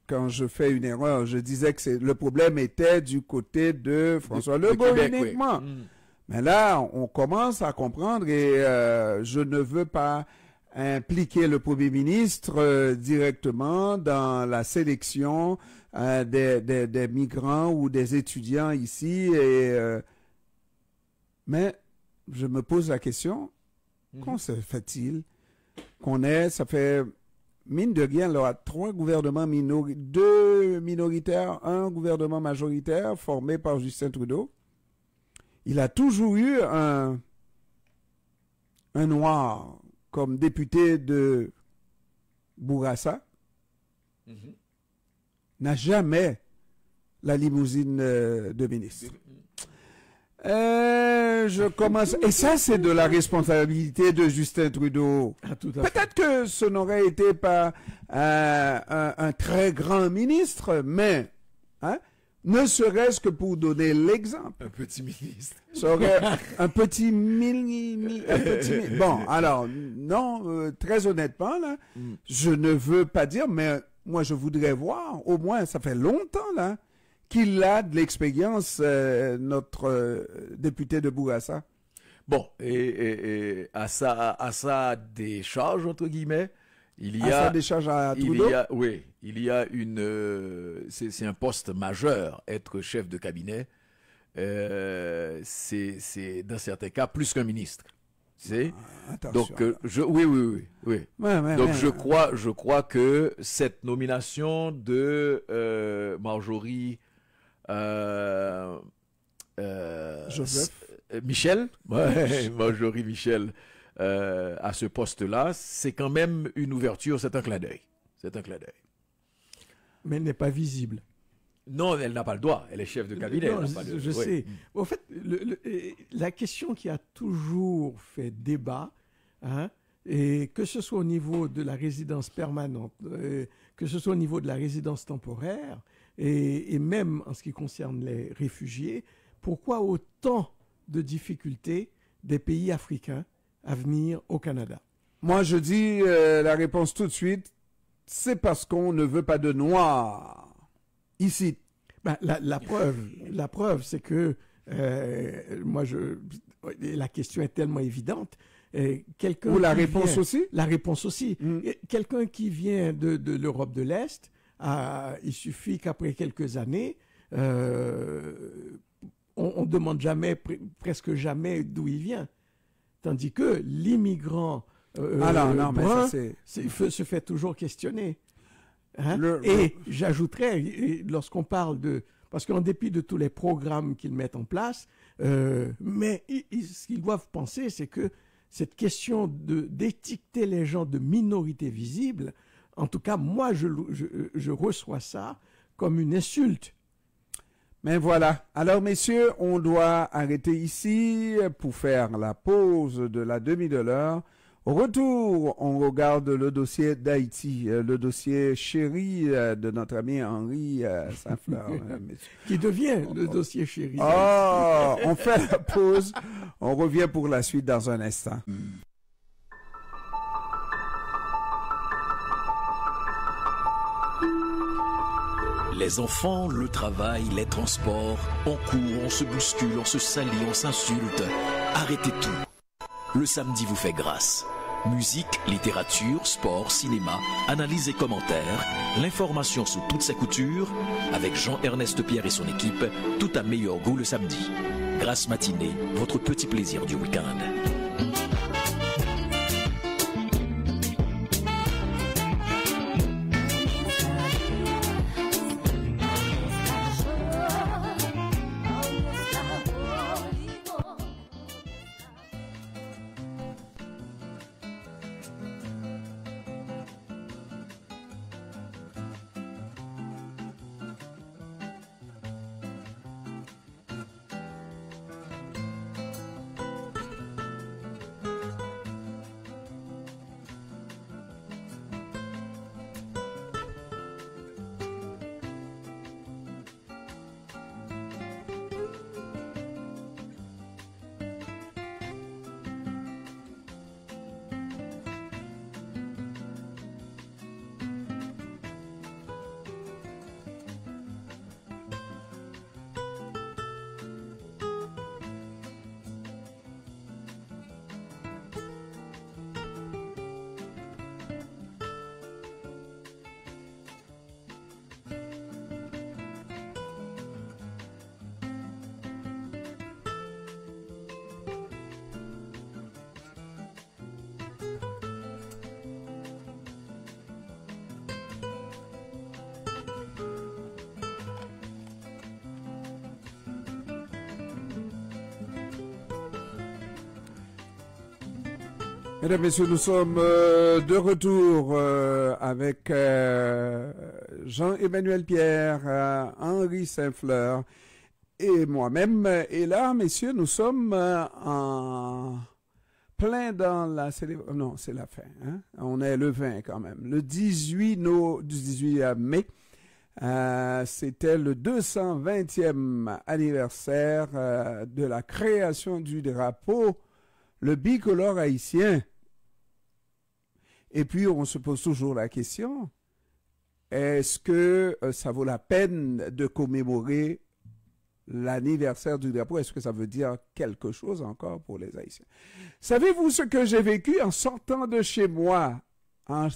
Quand je fais une erreur, je disais que le problème était du côté de François Legault uniquement. Oui. Mais là, on commence à comprendre, et je ne veux pas impliquer le Premier ministre directement dans la sélection des migrants ou des étudiants ici. Mais je me pose la question, comment se fait-il qu'on ait, ça fait, mine de rien, là, 3 gouvernements 2 minoritaires, 1 gouvernement majoritaire formé par Justin Trudeau. Il a toujours eu un noir comme député de Bourassa. N'a jamais la limousine de ministre. Je commence. Et ça, c'est de la responsabilité de Justin Trudeau. Peut-être que ce n'aurait été pas un très grand ministre, mais ne serait-ce que pour donner l'exemple. Un petit ministre. Ça aurait un petit Bon, alors, non, très honnêtement, là, je ne veux pas dire, mais moi, je voudrais voir, au moins, ça fait longtemps, là, qu'il a de l'expérience, notre député de Bourassa. Bon, et à sa décharge, entre guillemets, il y a... À sa décharge à Trudeau? Il y a une... c'est un poste majeur, être chef de cabinet. C'est dans certains cas plus qu'un ministre. Donc, oui. Donc, je crois que cette nomination de Marjorie... Michel, Marjorie Michel, à ce poste-là, c'est quand même une ouverture, c'est un clin d'œil. Mais elle n'est pas visible. Non, elle n'a pas le droit, elle est chef de cabinet. Non, je sais. En fait, la question qui a toujours fait débat, et que ce soit au niveau de la résidence permanente, que ce soit au niveau de la résidence temporaire, et même en ce qui concerne les réfugiés, pourquoi autant de difficultés des pays africains à venir au Canada? Moi, je dis la réponse tout de suite, c'est parce qu'on ne veut pas de Noirs ici. Ben, la preuve, c'est que la question est tellement évidente. Ou la réponse aussi? La réponse aussi. Quelqu'un qui vient de l'Europe de l'Est, il suffit qu'après quelques années, on ne demande presque jamais d'où il vient. Tandis que l'immigrant brun se fait toujours questionner. Hein? Et j'ajouterais, lorsqu'on parle de... Parce qu'en dépit de tous les programmes qu'ils mettent en place, mais ce qu'ils doivent penser, c'est que cette question d'étiqueter les gens de minorités visibles, en tout cas, moi, je reçois ça comme une insulte. Mais voilà. Alors, messieurs, on doit arrêter ici pour faire la pause de la demi de l'heure. Au retour, on regarde le dossier d'Haïti, le dossier chéri de notre ami Henri Saint-Fleur. Qui devient le dossier chéri. Oh, on fait la pause. On revient pour la suite dans un instant. Les enfants, le travail, les transports, on court, on se bouscule, on se salit, on s'insulte. Arrêtez tout. Le samedi vous fait grâce. Musique, littérature, sport, cinéma, analyse et commentaires, l'information sous toutes ses coutures, avec Jean-Ernest Pierre et son équipe, tout à meilleur goût le samedi. Grâce matinée, votre petit plaisir du week-end. Mesdames, Messieurs, nous sommes de retour avec Jean-Emmanuel Pierre, Henri Saint-Fleur et moi-même. Et là, messieurs, nous sommes en plein dans la célébration. Non, c'est la fin. Hein? On est le 20 quand même. Le 18 mai, c'était le 220e anniversaire de la création du drapeau, le bicolore haïtien. Et puis, on se pose toujours la question, est-ce que ça vaut la peine de commémorer l'anniversaire du drapeau? Est-ce que ça veut dire quelque chose encore pour les Haïtiens? Savez-vous ce que j'ai vécu en sortant de chez moi? En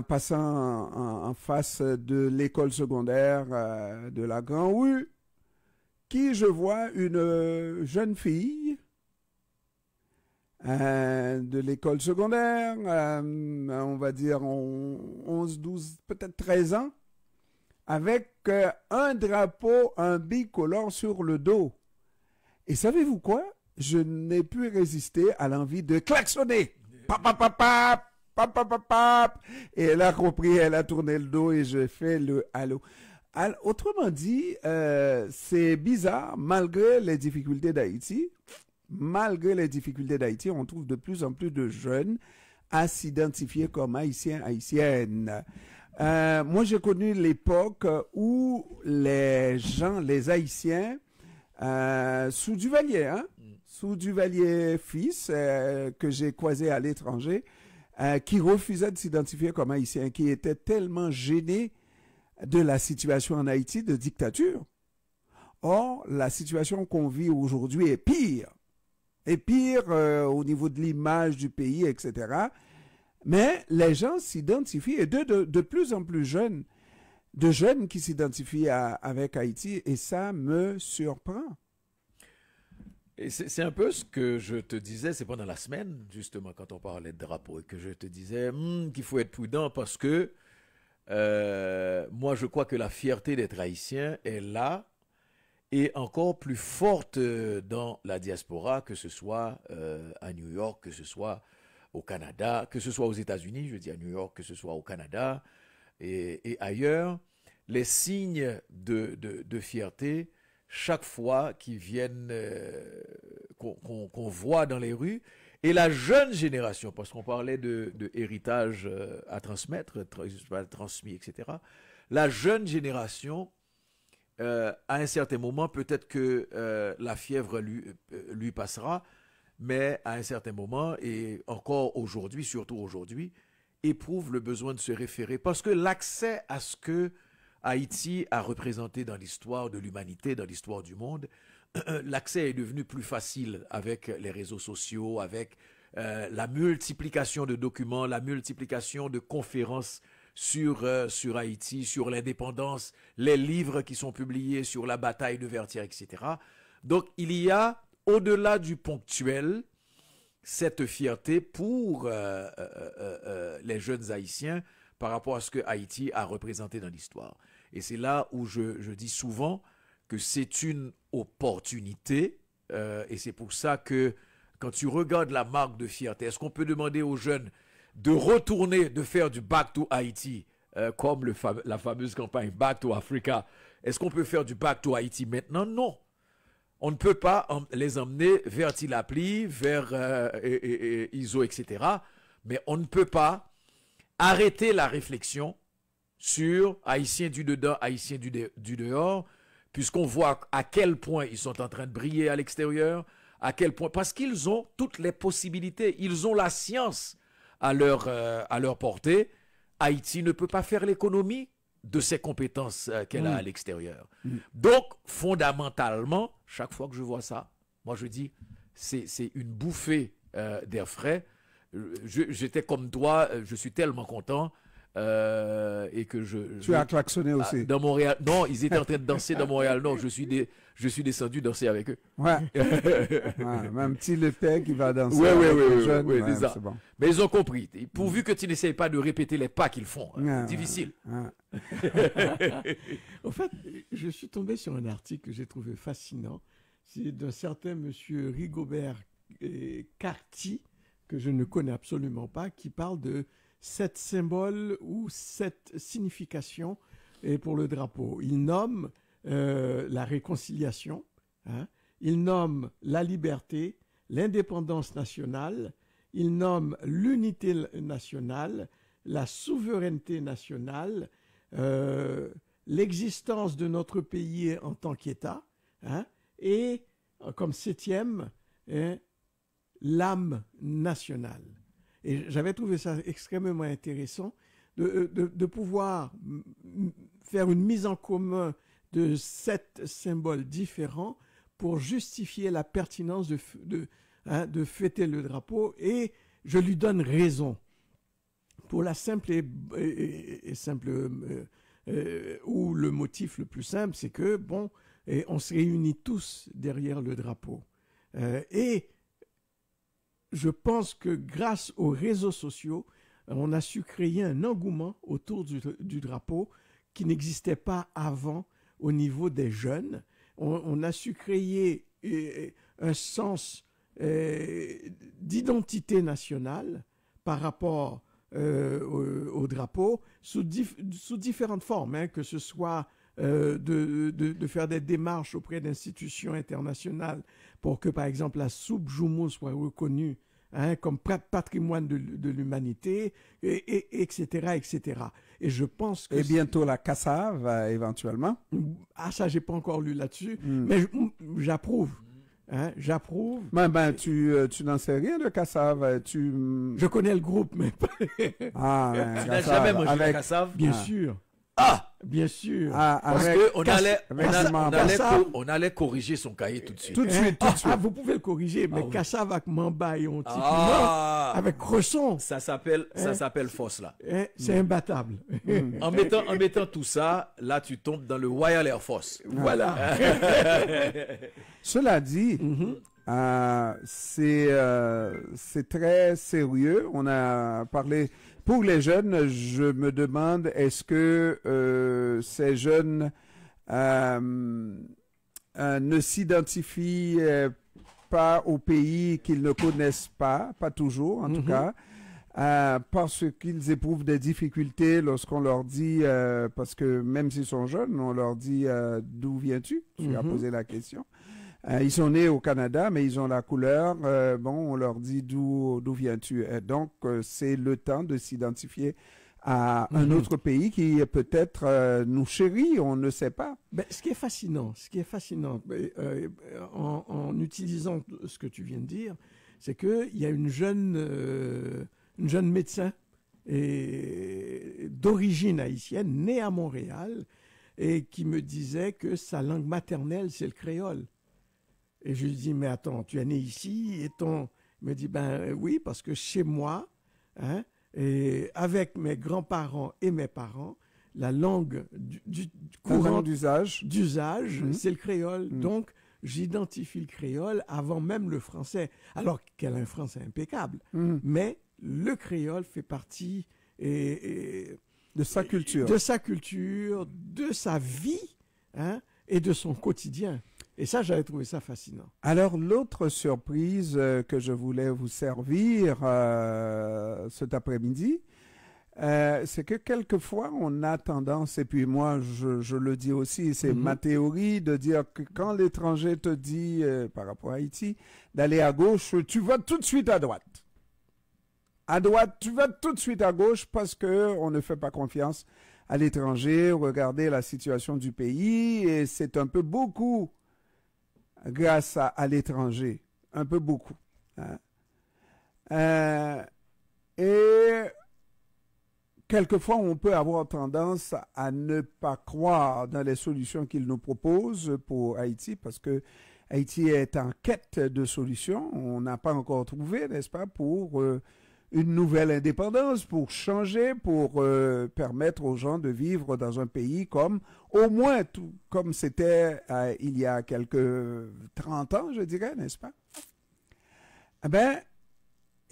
passant en face de l'école secondaire de la Grande Rue, qui je vois une jeune fille de l'école secondaire, on va dire 11, 12, peut-être 13 ans, avec un drapeau, un bicolore sur le dos. Et savez-vous quoi? Je n'ai pu résister à l'envie de klaxonner. Pap, pap, pap, pap, pap, pap, pap, pap. Et elle a compris, elle a tourné le dos et je fais le halo. Autrement dit, c'est bizarre, malgré les difficultés d'Haïti, on trouve de plus en plus de jeunes à s'identifier comme haïtiens, haïtiennes. Moi, j'ai connu l'époque où les gens, les Haïtiens, sous Duvalier, sous Duvalier fils, que j'ai croisé à l'étranger, qui refusaient de s'identifier comme haïtiens, qui étaient tellement gênés de la situation en Haïti de dictature. Or, la situation qu'on vit aujourd'hui est pire. Et pire au niveau de l'image du pays, etc. Mais les gens s'identifient, et de plus en plus jeunes, de jeunes qui s'identifient avec Haïti, et ça me surprend. Et c'est un peu ce que je te disais, c'est pendant la semaine, justement, quand on parlait de drapeau, et que je te disais qu'il faut être prudent parce que moi, je crois que la fierté d'être haïtien est là et encore plus forte dans la diaspora, que ce soit à New York, que ce soit au Canada, que ce soit aux États-Unis, je dis à New York, que ce soit au Canada et ailleurs. Les signes de fierté, chaque fois qu'ils viennent, qu'on voit dans les rues, et la jeune génération, parce qu'on parlait de héritage à transmettre, transmis, etc. La jeune génération, à un certain moment, peut-être que la fièvre lui passera, mais à un certain moment, et encore aujourd'hui, surtout aujourd'hui, éprouve le besoin de se référer, parce que l'accès à ce que Haïti a représenté dans l'histoire de l'humanité, dans l'histoire du monde, l'accès est devenu plus facile avec les réseaux sociaux, avec la multiplication de documents, la multiplication de conférences sur Haïti, sur l'indépendance, les livres qui sont publiés sur la bataille de Vertières, etc. Donc il y a, au-delà du ponctuel, cette fierté pour les jeunes Haïtiens par rapport à ce que Haïti a représenté dans l'histoire. Et c'est là où je dis souvent que c'est une opportunité, et c'est pour ça que quand tu regardes la marque de fierté, est-ce qu'on peut demander aux jeunes de retourner, de faire du Back to Haïti, comme la fameuse campagne Back to Africa? Est-ce qu'on peut faire du Back to Haïti maintenant? Non. On ne peut pas les emmener vers Tilapli, vers ISO, etc. Mais on ne peut pas arrêter la réflexion sur Haïtiens du dedans, Haïtiens du dehors, puisqu'on voit à quel point ils sont en train de briller à l'extérieur, à quel point, parce qu'ils ont toutes les possibilités, ils ont la science à leur portée. Haïti ne peut pas faire l'économie de ses compétences qu'elle a à l'extérieur. Donc, fondamentalement, chaque fois que je vois ça, moi je dis, c'est une bouffée d'air frais. J'étais comme toi, je suis tellement content et que tu as klaxonné aussi. Dans Montréal, non, ils étaient en train de danser dans Montréal. Non, je suis descendu danser avec eux. Ouais. Même petit Lepay qui va danser. Oui, c'est ça. Bon. Mais ils ont compris. Pourvu que tu n'essayes pas de répéter les pas qu'ils font, difficile. En fait, je suis tombé sur un article que j'ai trouvé fascinant. C'est d'un certain monsieur Rigobert Carty, que je ne connais absolument pas, qui parle de 7 symboles ou 7 significations pour le drapeau. Il nomme la réconciliation, il nomme la liberté, l'indépendance nationale, il nomme l'unité nationale, la souveraineté nationale, l'existence de notre pays en tant qu'État, et comme 7e, l'âme nationale. Et j'avais trouvé ça extrêmement intéressant de pouvoir faire une mise en commun de 7 symboles différents pour justifier la pertinence de fêter le drapeau. Et je lui donne raison pour la simple et simple ou le motif le plus simple, c'est que on se réunit tous derrière le drapeau. Et je pense que grâce aux réseaux sociaux, on a su créer un engouement autour du drapeau qui n'existait pas avant au niveau des jeunes. On a su créer un sens d'identité nationale par rapport au drapeau sous différentes formes, que ce soit de faire des démarches auprès d'institutions internationales pour que, par exemple, la soupe Joumou soit reconnue comme patrimoine de l'humanité, etc., etc. Et je pense que... Et bientôt la Cassave, éventuellement. Ah, ça, j'ai pas encore lu là-dessus, mais j'approuve. J'approuve. Tu n'en sais rien de Cassave. Je connais le groupe, mais... Tu n'as jamais mangé de Cassave? Bien sûr. Bien sûr. Parce qu'on allait corriger son cahier tout de suite. Tout de suite. Vous pouvez le corriger, mais Cassave avec Mamba et on avec Cresson. Ça s'appelle force là. C'est imbattable. En mettant tout ça, là tu tombes dans le Royal Air Force. Voilà. Cela dit, c'est très sérieux. On a parlé pour les jeunes. Je me demande est-ce que ces jeunes ne s'identifient pas au pays qu'ils ne connaissent pas toujours en tout cas, parce qu'ils éprouvent des difficultés lorsqu'on leur dit, parce que même s'ils sont jeunes, on leur dit d'où viens-tu? Tu as posé la question. Ils sont nés au Canada, mais ils ont la couleur. On leur dit d'où viens-tu? Donc, c'est le temps de s'identifier à un autre pays qui peut-être nous chérit, on ne sait pas. Ce qui est fascinant, en utilisant ce que tu viens de dire, c'est qu'il y a une jeune médecin d'origine haïtienne, née à Montréal, et qui me disait que sa langue maternelle, c'est le créole. Et je lui dis, mais attends, tu es né ici et Il me dit, oui, parce que chez moi, et avec mes grands-parents et mes parents, la langue courant d'usage, c'est le créole. Donc, j'identifie le créole avant même le français. Alors qu'elle a un français impeccable. Mais le créole fait partie de sa culture. De sa culture, de sa vie et de son quotidien. Et ça, j'avais trouvé ça fascinant. Alors, l'autre surprise que je voulais vous servir cet après-midi, c'est que quelquefois, on a tendance, et puis moi, je le dis aussi, c'est ma théorie, de dire que quand l'étranger te dit, par rapport à Haïti, d'aller à gauche, tu vas tout de suite à droite. À droite, tu vas tout de suite à gauche parce qu'on ne fait pas confiance à l'étranger, regarder la situation du pays, et c'est un peu beaucoup grâce à l'étranger, un peu beaucoup. Et quelquefois, on peut avoir tendance à ne pas croire dans les solutions qu'il nous propose pour Haïti, parce que Haïti est en quête de solutions. On n'a pas encore trouvé, n'est-ce pas, pour une nouvelle indépendance, pour changer, pour permettre aux gens de vivre dans un pays comme, au moins, tout comme c'était il y a quelques 30 ans, je dirais, n'est-ce pas?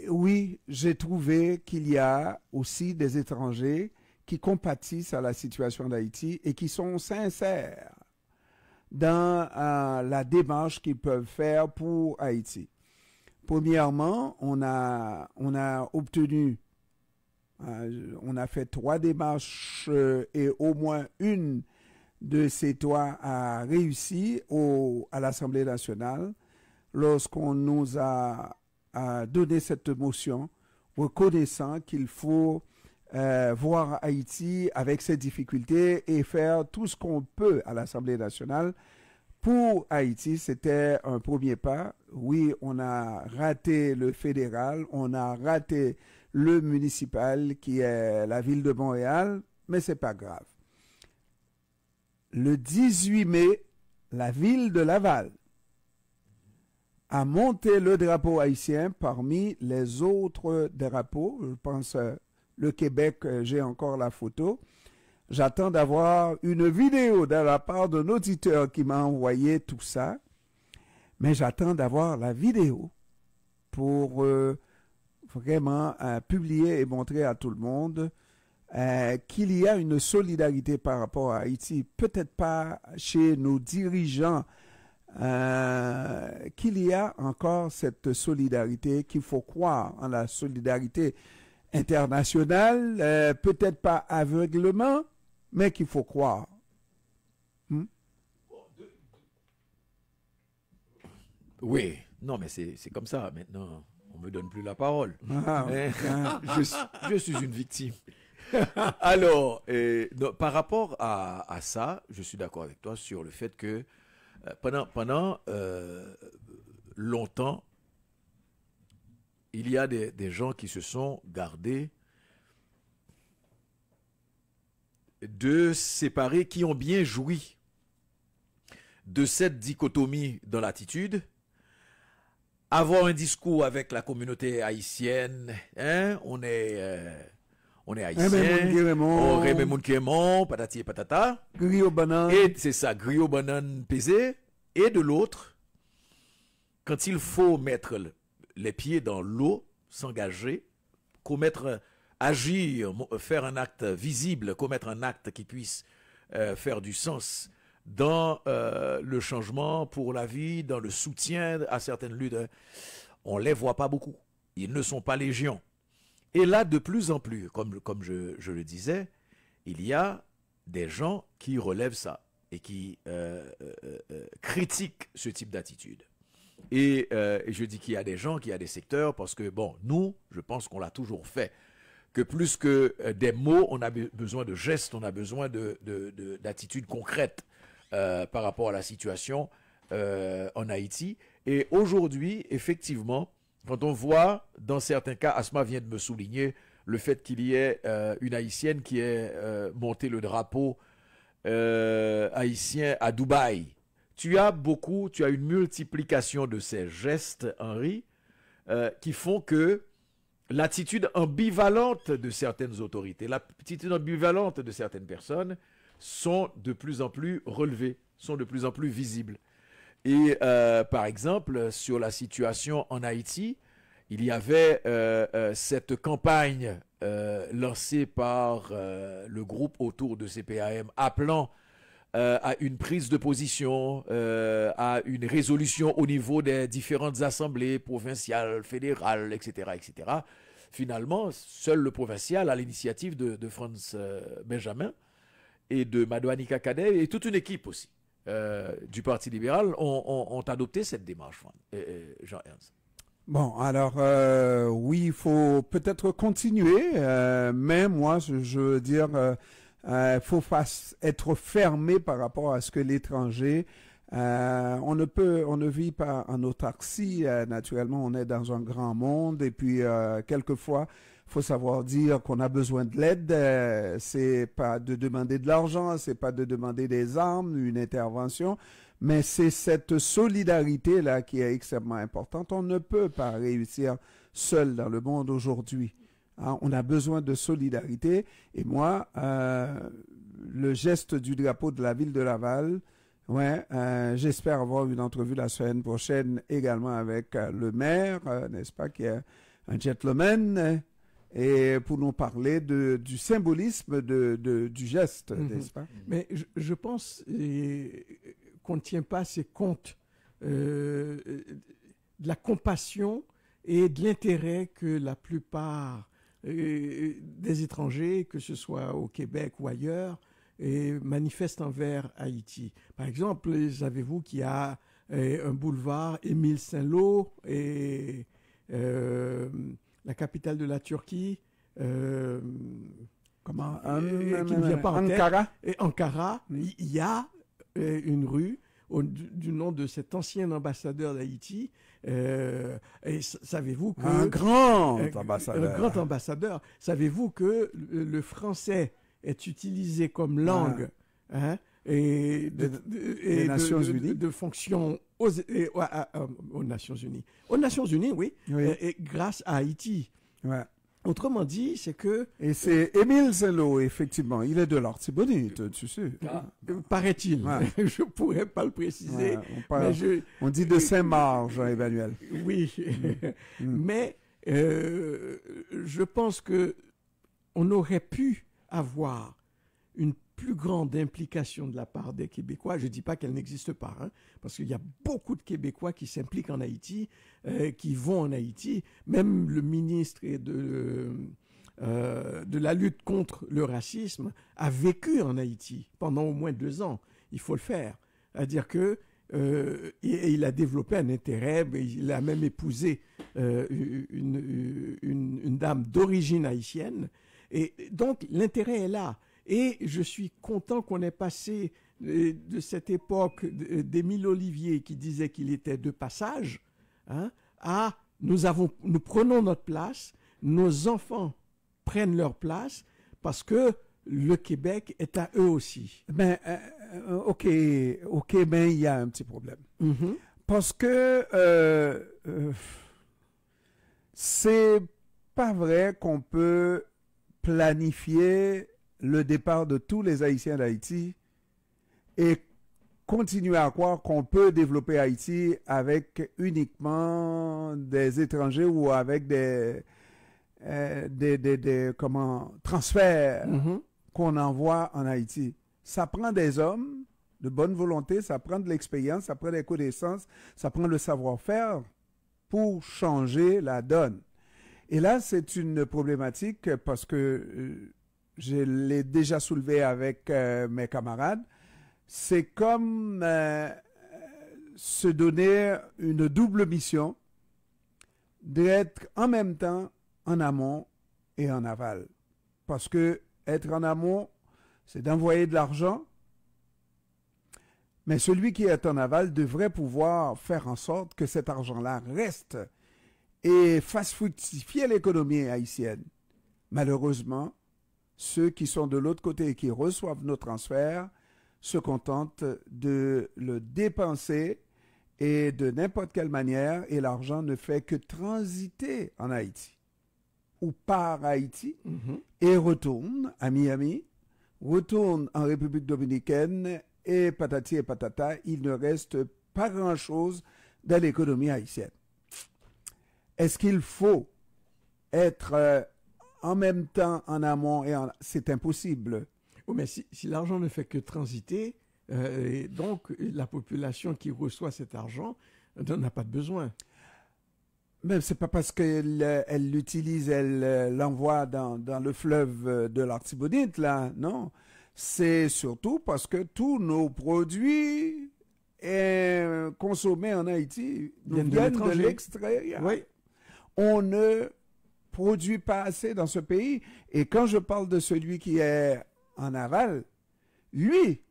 Oui, j'ai trouvé qu'il y a aussi des étrangers qui compatissent à la situation d'Haïti et qui sont sincères dans la démarche qu'ils peuvent faire pour Haïti. Premièrement, on a obtenu, on a fait 3 démarches et au moins une de ces 3 a réussi à l'Assemblée nationale lorsqu'on nous a donné cette motion reconnaissant qu'il faut voir Haïti avec ses difficultés et faire tout ce qu'on peut à l'Assemblée nationale. Pour Haïti, c'était un premier pas. Oui, on a raté le fédéral, on a raté le municipal qui est la ville de Montréal, mais c'est pas grave. Le 18 mai, la ville de Laval a monté le drapeau haïtien parmi les autres drapeaux. Je pense le Québec, j'ai encore la photo. J'attends d'avoir une vidéo de la part d'un auditeur qui m'a envoyé tout ça. Mais j'attends d'avoir la vidéo pour vraiment publier et montrer à tout le monde qu'il y a une solidarité par rapport à Haïti. Peut-être pas chez nos dirigeants, qu'il y a encore cette solidarité, qu'il faut croire en la solidarité internationale, peut-être pas aveuglement, mais qu'il faut croire. Oui, non, mais c'est comme ça. Maintenant, on me donne plus la parole. Je suis une victime. Alors, par rapport à ça, je suis d'accord avec toi sur le fait que pendant longtemps, il y a des gens qui se sont gardés de séparer, qui ont bien joui de cette dichotomie dans l'attitude. Avoir un discours avec la communauté haïtienne, on est haïtien, on remet mon kémon, patati et patata. Griot banane. Et c'est ça, griot banane pesé. Et de l'autre, quand il faut mettre les pieds dans l'eau, s'engager, agir, faire un acte visible, commettre un acte qui puisse faire du sens dans le changement pour la vie, dans le soutien à certaines luttes, on ne les voit pas beaucoup. Ils ne sont pas légion. Et là, de plus en plus, comme je le disais, il y a des gens qui relèvent ça et qui critiquent ce type d'attitude. Et je dis qu'il y a des gens, qu'il y a des secteurs, parce que, bon, nous, je pense qu'on l'a toujours fait, que plus que des mots, on a besoin de gestes, on a besoin d'attitudes concrètes par rapport à la situation en Haïti. Et aujourd'hui, effectivement, quand on voit, dans certains cas, Asma vient de me souligner le fait qu'il y ait une Haïtienne qui ait monté le drapeau haïtien à Dubaï. Tu as une multiplication de ces gestes, Henri, qui font que l'attitude ambivalente de certaines autorités, l'attitude ambivalente de certaines personnes sont de plus en plus relevées, sont de plus en plus visibles. Et par exemple, sur la situation en Haïti, il y avait cette campagne lancée par le groupe autour de CPAM appelant à une prise de position, à une résolution au niveau des différentes assemblées provinciales, fédérales, etc., etc. Finalement, seul le provincial, à l'initiative de Franz Benjamin et de Madouani Kakadé et toute une équipe aussi du Parti libéral ont adopté cette démarche, Jean-Ernst. Bon, alors oui, il faut peut-être continuer, mais moi, je veux dire, faut être fermé par rapport à ce que l'étranger. On ne vit pas en autarcie. Naturellement, on est dans un grand monde, et puis quelquefois, faut savoir dire qu'on a besoin de l'aide. C'est pas de demander de l'argent, c'est pas de demander des armes, une intervention. Mais c'est cette solidarité-là qui est extrêmement importante. On ne peut pas réussir seul dans le monde aujourd'hui. Hein, on a besoin de solidarité. Et moi, le geste du drapeau de la ville de Laval, j'espère avoir une entrevue la semaine prochaine également avec le maire, n'est-ce pas, qui est un gentleman, et pour nous parler du symbolisme du geste, n'est-ce pas? Mais je pense qu'on ne tient pas assez compte de la compassion et de l'intérêt que la plupart des étrangers, que ce soit au Québec ou ailleurs, manifestent envers Haïti. Par exemple, savez-vous qu'il y a un boulevard Émile Saint-Lô et la capitale de la Turquie, qui ne vient pas en tête, Ankara, il y a une rue du nom de cet ancien ambassadeur d'Haïti. Et savez-vous que un grand ambassadeur. Savez-vous que le français est utilisé comme langue des Nations Unies, de fonction aux Nations Unies. Aux Nations Unies, oui. Et grâce à Haïti. Ouais. Autrement dit, c'est que... Et c'est Émile Zello, effectivement. Il est de l'Artibonite, tu sais. Paraît-il. Ouais. Je ne pourrais pas le préciser. Ouais, on dit de Saint-Marc, Jean-Emmanuel. Oui. Mais je pense qu'on aurait pu avoir une plus grande implication de la part des Québécois. Je ne dis pas qu'elle n'existe pas, parce qu'il y a beaucoup de Québécois qui s'impliquent en Haïti, qui vont en Haïti. Même le ministre de la lutte contre le racisme a vécu en Haïti pendant au moins 2 ans. Il faut le faire. C'est-à-dire que il a développé un intérêt, il a même épousé une dame d'origine haïtienne. Et donc, l'intérêt est là. Et je suis content qu'on ait passé de cette époque d'Émile Olivier qui disait qu'il était de passage, à nous prenons notre place, nos enfants prennent leur place parce que le Québec est à eux aussi. Mais mais il y a un petit problème. Parce que c'est pas vrai qu'on peut planifier le départ de tous les Haïtiens d'Haïti et continuer à croire qu'on peut développer Haïti avec uniquement des étrangers ou avec des transferts qu'on envoie en Haïti. Ça prend des hommes de bonne volonté, ça prend de l'expérience, ça prend des connaissances, ça prend le savoir-faire pour changer la donne. Et là, c'est une problématique parce que je l'ai déjà soulevé avec mes camarades. C'est comme se donner une double mission d'être en même temps en amont et en aval. Parce que être en amont, c'est d'envoyer de l'argent, mais celui qui est en aval devrait pouvoir faire en sorte que cet argent-là reste et fasse fructifier l'économie haïtienne. Malheureusement, ceux qui sont de l'autre côté et qui reçoivent nos transferts se contentent de le dépenser et de n'importe quelle manière, et l'argent ne fait que transiter en Haïti ou par Haïti et retourne à Miami, retourne en République dominicaine et patati et patata, il ne reste pas grand-chose dans l'économie haïtienne. Est-ce qu'il faut être en même temps en amont et c'est impossible. Oui, mais si l'argent ne fait que transiter, et donc la population qui reçoit cet argent n'en a pas de besoin. Mais c'est pas parce qu'elle l'utilise, elle l'envoie dans le fleuve de l'Artibonite, là, non. C'est surtout parce que tous nos produits consommés en Haïti viennent de l'extérieur. Oui. On ne produit pas assez dans ce pays. Et quand je parle de celui qui est en aval, lui,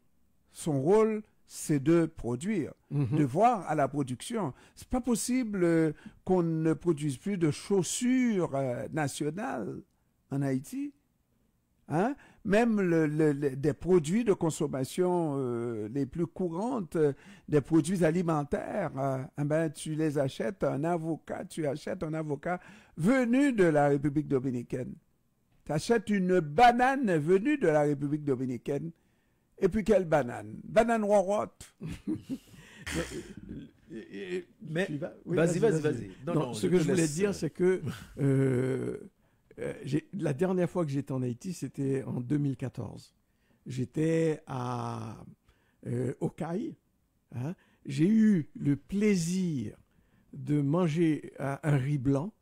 son rôle, c'est de produire, de voir à la production. C'est pas possible qu'on ne produise plus de chaussures nationales en Haïti. Hein? Même des produits de consommation les plus courantes, des produits alimentaires, tu les achètes, tu achètes un avocat venu de la République dominicaine. Tu achètes une banane venue de la République dominicaine. Et puis quelle banane? Banane rorotte. Mais oui, vas-y. Non, ce que je voulais dire, c'est que la dernière fois que j'étais en Haïti, c'était en 2014. J'étais au Caille. Hein. J'ai eu le plaisir de manger un riz blanc,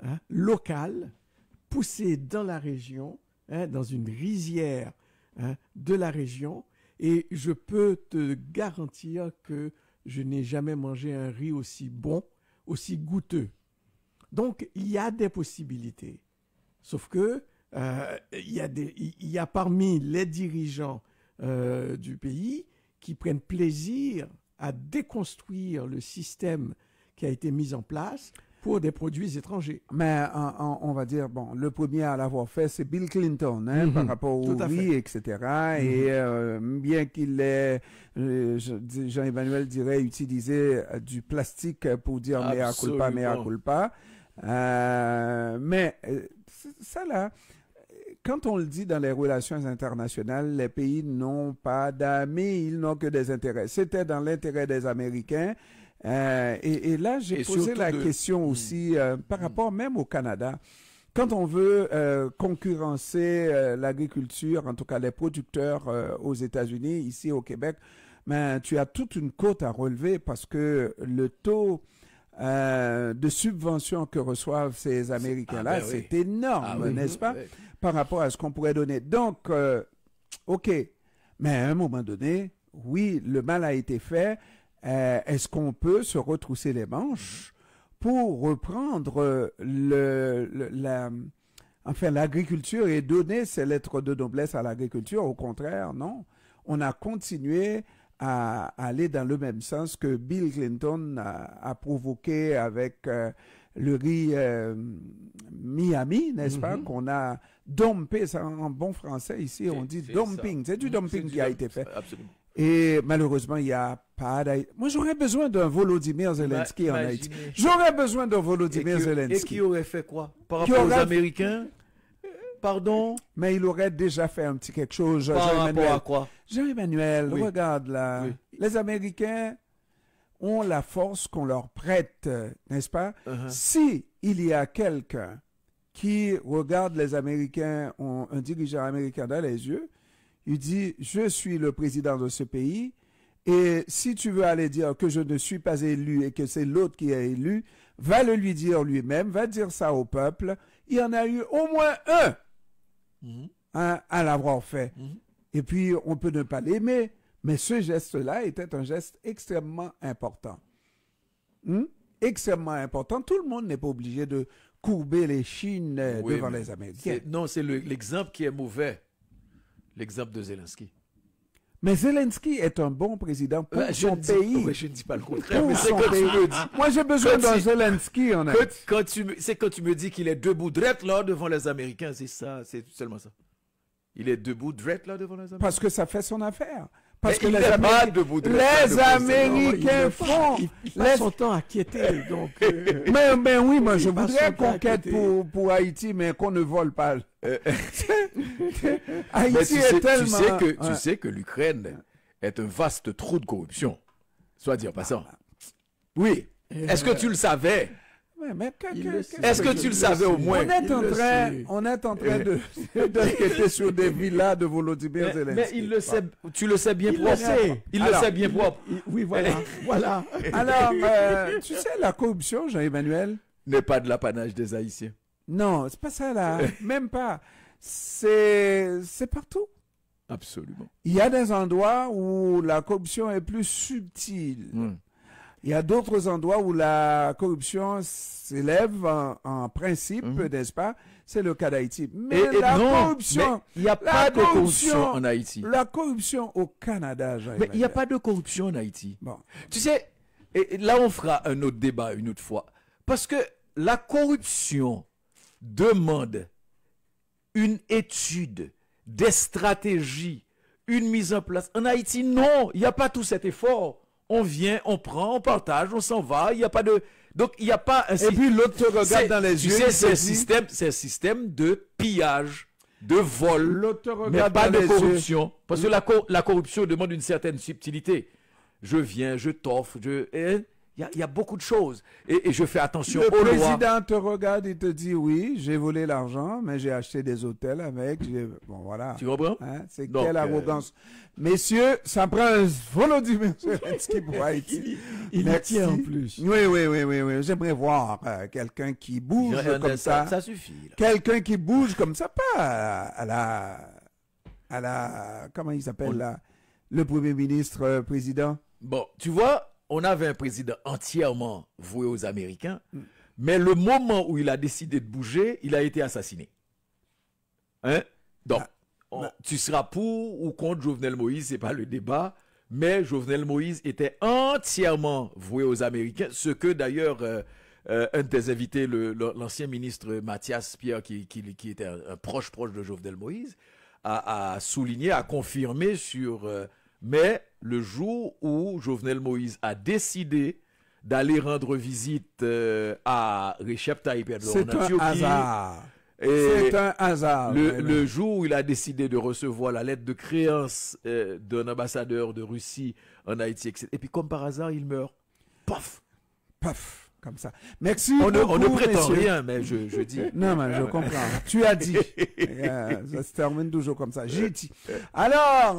hein, local, poussé dans la région, hein, dans une rizière, hein, de la région, et je peux te garantir que je n'ai jamais mangé un riz aussi bon, aussi goûteux. Donc, il y a des possibilités. Sauf que il y a parmi les dirigeants du pays qui prennent plaisir à déconstruire le système qui a été mis en place pour des produits étrangers. Mais on va dire, bon, le premier à l'avoir fait, c'est Bill Clinton, hein, par rapport au riz, etc. Et bien qu'il ait, Jean-Emmanuel dirait, utilisé du plastique pour dire mea culpa. Mais ça là, quand on le dit dans les relations internationales, les pays n'ont pas d'amis, ils n'ont que des intérêts. C'était dans l'intérêt des Américains. Et là, j'ai posé la question aussi par rapport même au Canada. Quand on veut concurrencer l'agriculture, en tout cas les producteurs aux États-Unis, ici au Québec, ben, tu as toute une côte à relever parce que le taux de subvention que reçoivent ces Américains-là, c'est énorme, n'est-ce pas, par rapport à ce qu'on pourrait donner. Donc, OK, mais à un moment donné, oui, le mal a été fait. Est-ce qu'on peut se retrousser les manches pour reprendre l'agriculture et donner ses lettres de noblesse à l'agriculture? Au contraire, non. On a continué à aller dans le même sens que Bill Clinton a provoqué avec le riz Miami, n'est-ce pas, qu'on a dumpé, ça en bon français ici, on dit dumping. C'est du dumping qui a été fait. Absolument. Et malheureusement, il n'y a pas d'Haïti. Moi, j'aurais besoin d'un Volodymyr Zelensky en Haïti. J'aurais besoin d'un Volodymyr Zelensky. Et qui aurait fait quoi? Par rapport aux Américains? pardon. Mais il aurait déjà fait un petit quelque chose. Par rapport à quoi? Jean-Emmanuel, Oui. regarde là. Oui. Les Américains ont la force qu'on leur prête, n'est-ce pas? Si il y a quelqu'un qui regarde les Américains, un dirigeant américain dans les yeux, il dit, je suis le président de ce pays, et si tu veux aller dire que je ne suis pas élu et que c'est l'autre qui est élu, va le lui dire lui-même, va dire ça au peuple. Il y en a eu au moins un à l'avoir fait. Et puis, on peut ne pas l'aimer, mais ce geste-là était un geste extrêmement important. Extrêmement important. Tout le monde n'est pas obligé de courber les chines Oui, devant mais les Américains. Non, c'est l'exemple qui est mauvais. L'exemple de Zelensky. Mais Zelensky est un bon président pour son pays. Je ne dis pas le contraire, Pour mais c'est son quand tu pays. me dis. Moi, j'ai besoin d'un Zelensky en Haïti. C'est quand tu me dis qu'il est debout drette là devant les Américains, c'est ça, c'est seulement ça. Il est debout drette là devant les Américains. Parce que ça fait son affaire. Parce que il les n'est pas Américains, debout drette. les Américains font. Il passe son temps à quitter. Donc, Mais oui, moi je Il passe voudrais son temps à qu'on quête côté. pour Haïti, mais qu'on ne vole pas. Mais Haïti est tellement. tu sais que l'Ukraine est un vaste trou de corruption. Soit dit en passant. Oui. Est-ce que tu le savais? Ouais, mais Est-ce que tu le savais au moins? On est en train d'enquêter sur des villas de Volodymyr Zelensky. Mais il le sait, tu le sais bien Il le propre. sait. Il le sait bien propre. oui, voilà. voilà. Alors, tu sais, la corruption, Jean-Emmanuel, N'est pas de l'apanage des Haïtiens. non, c'est pas ça là. Même pas. C'est partout. Absolument. Il y a des endroits où la corruption est plus subtile. Il y a d'autres endroits où la corruption s'élève en principe, n'est-ce pas? C'est le cas d'Haïti. Mais corruption, il n'y a pas de corruption en Haïti. La corruption au Canada, Mais il n'y a pas de corruption en Haïti. Bon. Tu sais, et là on fera un autre débat une autre fois. Parce que la corruption demande une étude, des stratégies, une mise en place. En Haïti, non, il n'y a pas tout cet effort. On vient, on prend, on partage, on s'en va. Il n'y a pas de. Donc, il n'y a pas un. Et puis l'autre te regarde dans les yeux. Tu sais, c'est un système de pillage, de vol, L'autre te mais regarde pas dans de les corruption. Parce que la corruption demande une certaine subtilité. Je viens, je t'offre, il y a beaucoup de choses. Et je fais attention Le aux lois. président te regarde et te dit oui, j'ai volé l'argent, mais j'ai acheté des hôtels avec. Bon, voilà. Tu comprends? Hein, c'est Donc, quelle arrogance. Messieurs, ça prend un Volodymyr Zelensky pour Haïti. Il y tient en plus. Oui. J'aimerais voir quelqu'un qui bouge comme ça. Ça suffit. Là. Quelqu'un qui bouge comme ça, pas à la comment il s'appelle là, le premier ministre, président. Bon, tu vois, on avait un président entièrement voué aux Américains, mais le moment où il a décidé de bouger, il a été assassiné. Hein? Donc, tu seras pour ou contre Jovenel Moïse, c'est pas le débat, mais Jovenel Moïse était entièrement voué aux Américains, ce que d'ailleurs un de tes invités, l'ancien ministre Mathias Pierre, qui était un proche de Jovenel Moïse, a souligné, a confirmé sur... mais le jour où Jovenel Moïse a décidé d'aller rendre visite à Recep Tayyip Erdogan en Turquie, Hasard. et C'est un hasard. le jour où il a décidé de recevoir la lettre de créance d'un ambassadeur de Russie en Haïti, etc. Et puis comme par hasard, il meurt. Paf! Paf, comme ça. Merci On beaucoup, ne prétend messieurs. rien, mais je dis. Non, mais je comprends. Tu as dit. Ça se termine toujours comme ça. J'ai dit. Alors,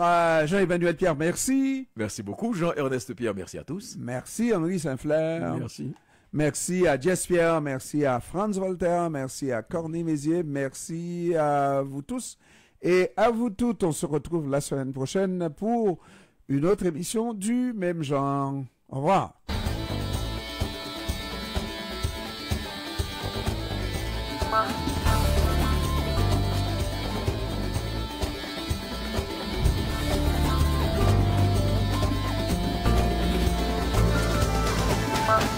Jean-Emmanuel Pierre, merci. Merci beaucoup, Jean-Ernest Pierre, merci à tous. Merci, Henri Saint-Flair. Merci. Merci à Jess Pierre, merci à Franz Voltaire, merci à Corny Mézier, merci à vous tous et à vous toutes. On se retrouve la semaine prochaine pour une autre émission du même genre. Au revoir. Bye.